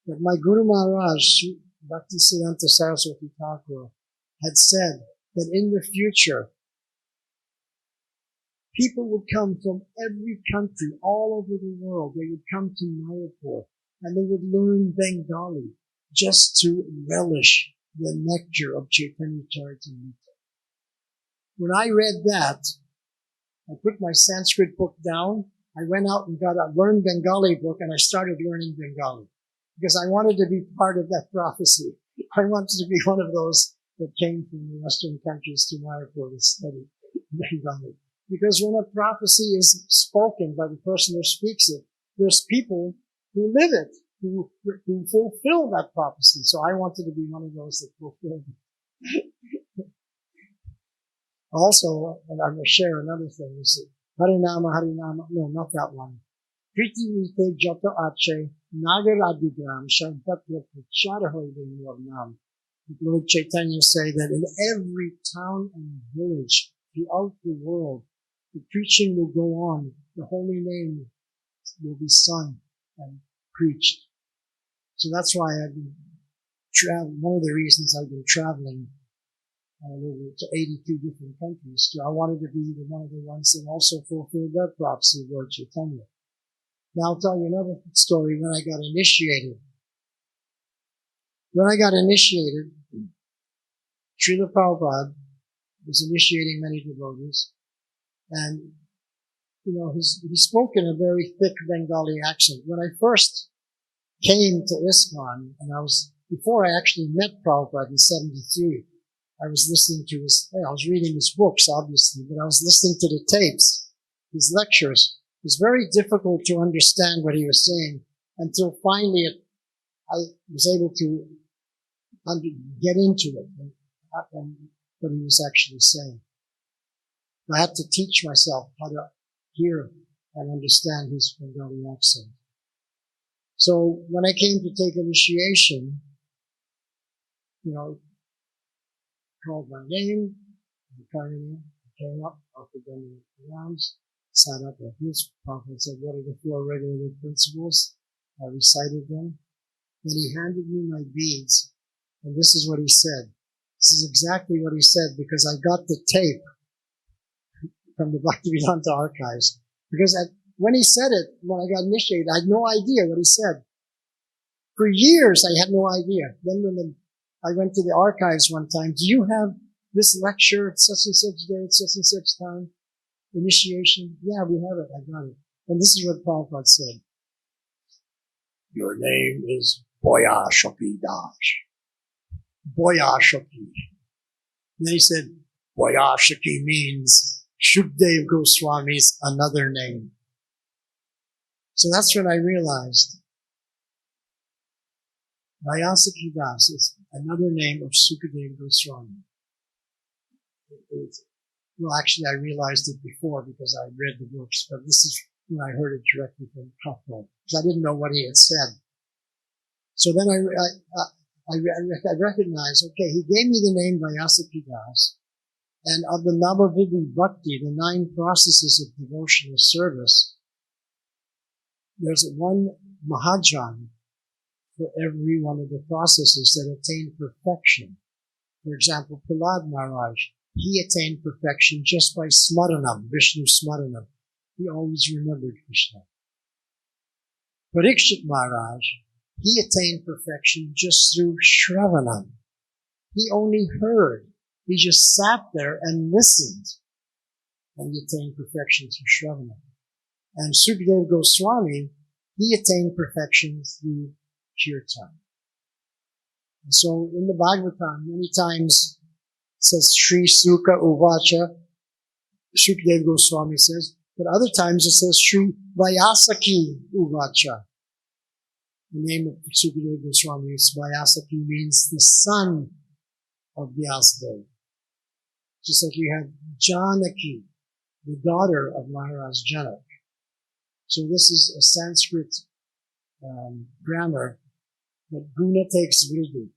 That my Guru Maharaj, Bhaktisiddhanta Saraswati Thakur, had said that in the future, people would come from every country, all over the world. They would come to Mayapur and they would learn Bengali just to relish the nectar of Chaitanya Charitamrita. When I read that, I put my Sanskrit book down. I went out and got a Learn Bengali book and I started learning Bengali because I wanted to be part of that prophecy. I wanted to be one of those that came from the Western countries to Mayapur to study Bengali. Because when a prophecy is spoken by the person who speaks it, there's people who live it, who fulfill that prophecy. So I wanted to be one of those that fulfilled it. Also, and I'm going to share another thing, is Harinama, Harinama, no, not that one. Priti Vite Jata Ache, Nagaradigram, Shabbatya Pracharahoy Nam. Lord Chaitanya say that in every town and village throughout the world, the preaching will go on. The holy name will be sung and preached. So that's why I've been one of the reasons I've been traveling over to 82 different countries. I wanted to be one of the ones that also fulfilled that prophecy of Lord Chaitanya. Now I'll tell you another story when I got initiated. When I got initiated, Srila Prabhupada was initiating many devotees, and he spoke in a very thick Bengali accent. When I first came to ISKCON, and before I actually met Prabhupada in 73, I was listening to I was reading his books, obviously, but I was listening to the tapes, his lectures. It was very difficult to understand what he was saying until finally I was able to get into it and what he was actually saying. I had to teach myself how to hear and understand his Bengali accent. So when I came to take initiation, called my name, came up, offered them the rounds, sat up like this. Prabhupada said, what are the 4 regulative principles? I recited them. Then he handed me my beads, and this is what he said. This is exactly what he said, because I got the tape from the Bhakti-Vedanta archives. Because when he said it, when I got initiated, I had no idea what he said. For years, I had no idea. Then when I went to the archives one time, do you have this lecture at such and such day, at such and such time? Initiation? Yeah, we have it. I got it. And this is what Prabhupada said. Your name is Vaiyasaki Das. Vaiyasaki. Then he said, Vaiyasaki means Shukdev Goswami's another name. So that's when I realized Vaiyasaki Das is another name of Sukadev Goswami. Well, actually, I realized it before because I read the books, but this is when I heard it directly from Prabhupada, because I didn't know what he had said. So then I recognized, okay, he gave me the name Vaiyasaki Das, and of the Navavidhi Bhakti, the 9 processes of devotional service, there's one Mahajan for every one of the processes that attain perfection. For example, Prahlad Maharaj, he attained perfection just by Smaranam, Vishnu Smaranam. He always remembered Krishna. Parikshit Maharaj, he attained perfection just through Shravanam. He only heard. He just sat there and listened, and he attained perfection through Shravanam. And Sukadev Goswami, he attained perfection through Kirtan. And so in the Bhagavatam, many times it says Sri Sukha Uvacha, Sukadev Goswami says, but other times it says Sri Vaiyasaki Uvacha. The name of Sukadev Goswami is Vaiyasaki, means the son of Vyasadeva. Just like you have Janaki, the daughter of Maharaj Janak. So this is a Sanskrit grammar that guna takes vriddhi.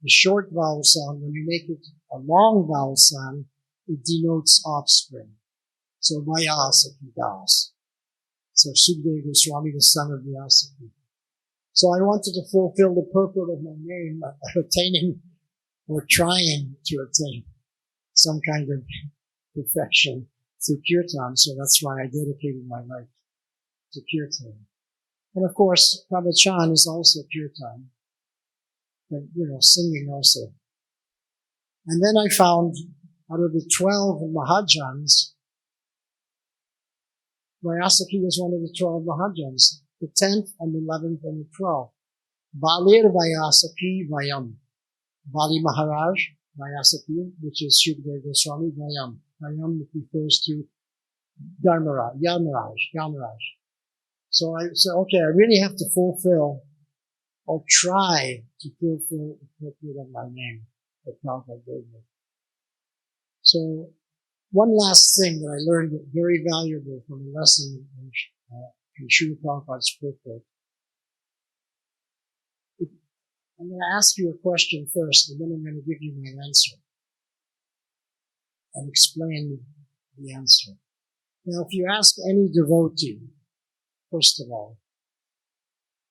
The short vowel sound, when you make it a long vowel sound, it denotes offspring. So Vaiyasaki Das. So Sukadeva Goswami, the son of Vaiyasaki. So I wanted to fulfill the purport of my name, attaining or trying to attain some kind of perfection through kirtan. So that's why I dedicated my life to kirtan. And of course, Pravachan is also kirtan, but singing also. And then I found out of the 12 Mahajans, Vaiyasaki was one of the 12 Mahajans, the 10th and the 11th and the 12th. Balir Vaiyasaki Vayam. Bali Maharaj, Vaiyasaki, which is Shukadeva Goswami, Vayam. Vayam refers to Yamaraj. So I said, okay, I really have to fulfill or try to fulfill the purport of my name that Prabhupada gave me. So One last thing that I learned very valuable from a lesson in Srila Prabhupada's purport. I'm going to ask you a question first, and then I'm going to give you my answer and explain the answer. Now, if you ask any devotee, first of all,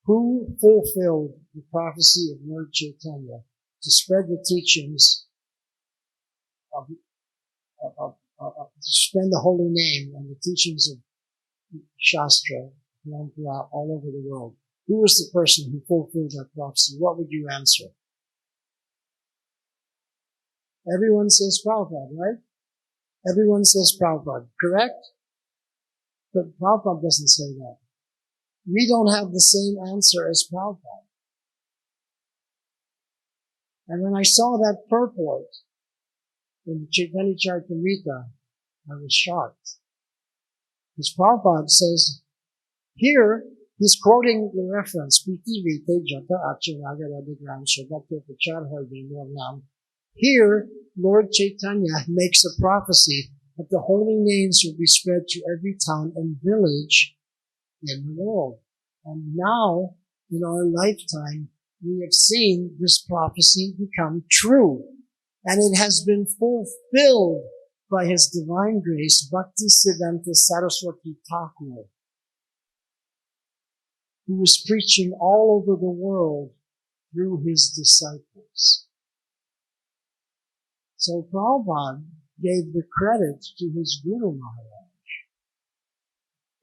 who fulfilled the prophecy of Lord Chaitanya to spread the teachings to spread the holy name and the teachings of Shastra, Parampara, all over the world? Who was the person who fulfilled that prophecy? What would you answer? Everyone says Prabhupada, right? Everyone says Prabhupada, correct? But Prabhupada doesn't say that. We don't have the same answer as Prabhupada. And when I saw that purport in the Chaitanya Charitamrita, I was shocked. Because Prabhupada says, here, he's quoting the reference, here, Lord Chaitanya makes a prophecy that the holy names will be spread to every town and village in the world. And now, in our lifetime, we have seen this prophecy become true. And it has been fulfilled by His Divine Grace, Bhaktisiddhanta Saraswati Thakur, who was preaching all over the world through his disciples. So Prabhupada gave the credit to his Guru Maharaj.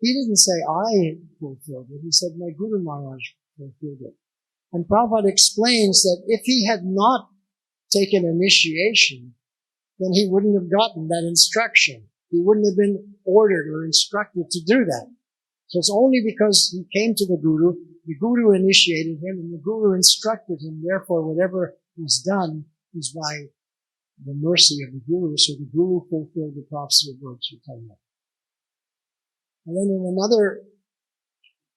He didn't say, I fulfilled it. He said, my Guru Maharaj fulfilled it. And Prabhupada explains that if he had not taken initiation, then he wouldn't have gotten that instruction. He wouldn't have been ordered or instructed to do that. So it's only because he came to the Guru initiated him, and the Guru instructed him. Therefore, whatever was done was by the mercy of the Guru. So the Guru fulfilled the prophecy of Lord Chaitanya. And then in another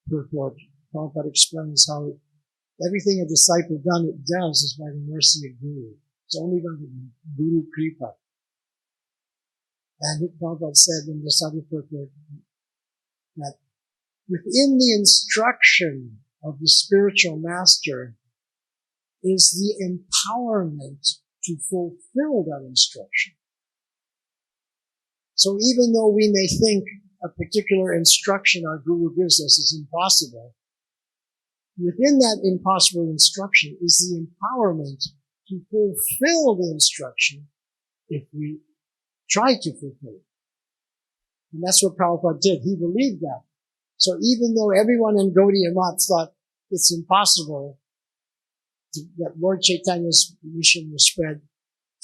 purport, Prabhupada explains how everything a disciple does is by the mercy of Guru. It's only by the Guru Kripa. And Prabhupada said in this other purport that within the instruction of the spiritual master is the empowerment to fulfill that instruction. So even though we may think a particular instruction our Guru gives us is impossible, within that impossible instruction is the empowerment to fulfill the instruction if we try to fulfill it. And that's what Prabhupada did. He believed that. So even though everyone in Gaudiya Math thought it's impossible that Lord Chaitanya's mission was spread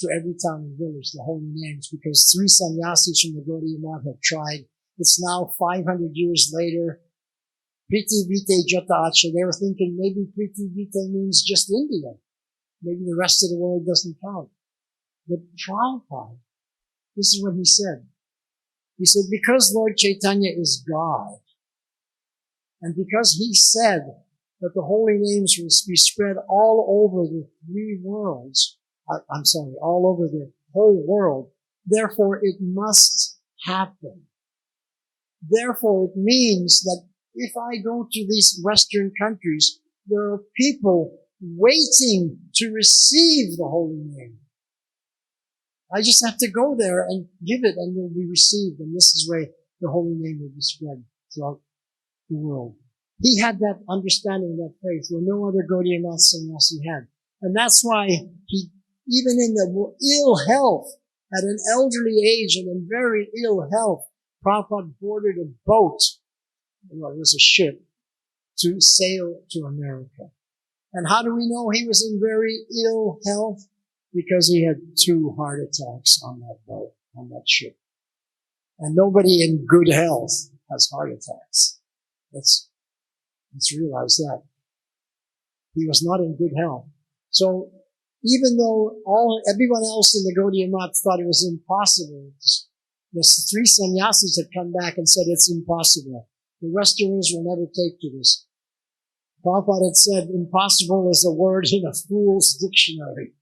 to every town and village, the holy names, because 3 sannyasis from the Gaudiya Math have tried. It's now 500 years later. Priti Vite Jata Acha, they were thinking maybe Priti Vite means just India. Maybe the rest of the world doesn't count. But Prabhupada, this is what he said. He said, because Lord Chaitanya is God, and because he said that the holy names will be spread all over the 3 worlds, all over the whole world, therefore it must happen. Therefore it means that if I go to these Western countries, there are people waiting to receive the holy name. I just have to go there and give it, and it will be received, and this is where the holy name will be spread throughout the world. He had that understanding, that faith, where no other Gaudiya Math sannyasi had. And that's why he, even in the ill health, at an elderly age and in very ill health, Prabhupada boarded a boat, well, it was a ship, to sail to America. And how do we know he was in very ill health? Because he had 2 heart attacks on that boat, on that ship. And nobody in good health has heart attacks. Let's realize that. He was not in good health. So even though everyone else in the Gaudiya Math thought it was impossible, the 3 sannyasis had come back and said it's impossible. The Westerners will never take to this. Prabhupada had said impossible is a word in a fool's dictionary.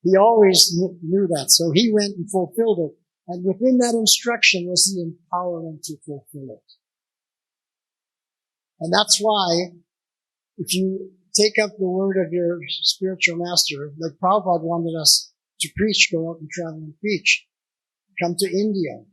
He always knew that. So he went and fulfilled it. And within that instruction was the empowerment to fulfill it. And that's why, if you take up the word of your spiritual master, like Prabhupada wanted us to preach, go out and travel and preach, come to India.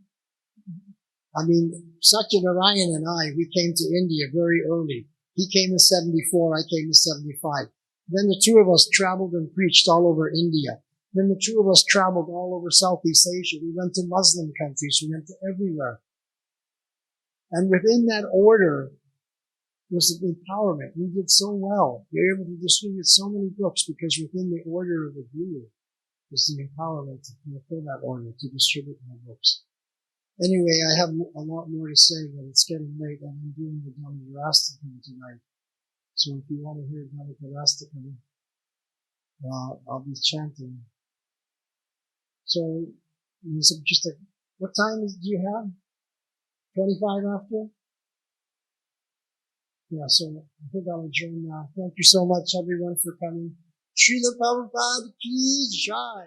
I mean, Satyanarayan and I, we came to India very early. He came in 74, I came in 75. Then the two of us traveled and preached all over India. Then the two of us traveled all over Southeast Asia. We went to Muslim countries. We went to everywhere. And within that order was the empowerment. We did so well. We were able to distribute so many books because within the order of the Guru was the empowerment to fulfill that order, to distribute my books. Anyway, I have a lot more to say, but it's getting late and I'm doing the Dhammaparastakam tonight. So if you want to hear Dhammaparastakam, I'll be chanting. So, what time do you have? 25 after? Yeah, so I think I'll adjourn now. Thank you so much, everyone, for coming. Srila Prabhupada ki jai.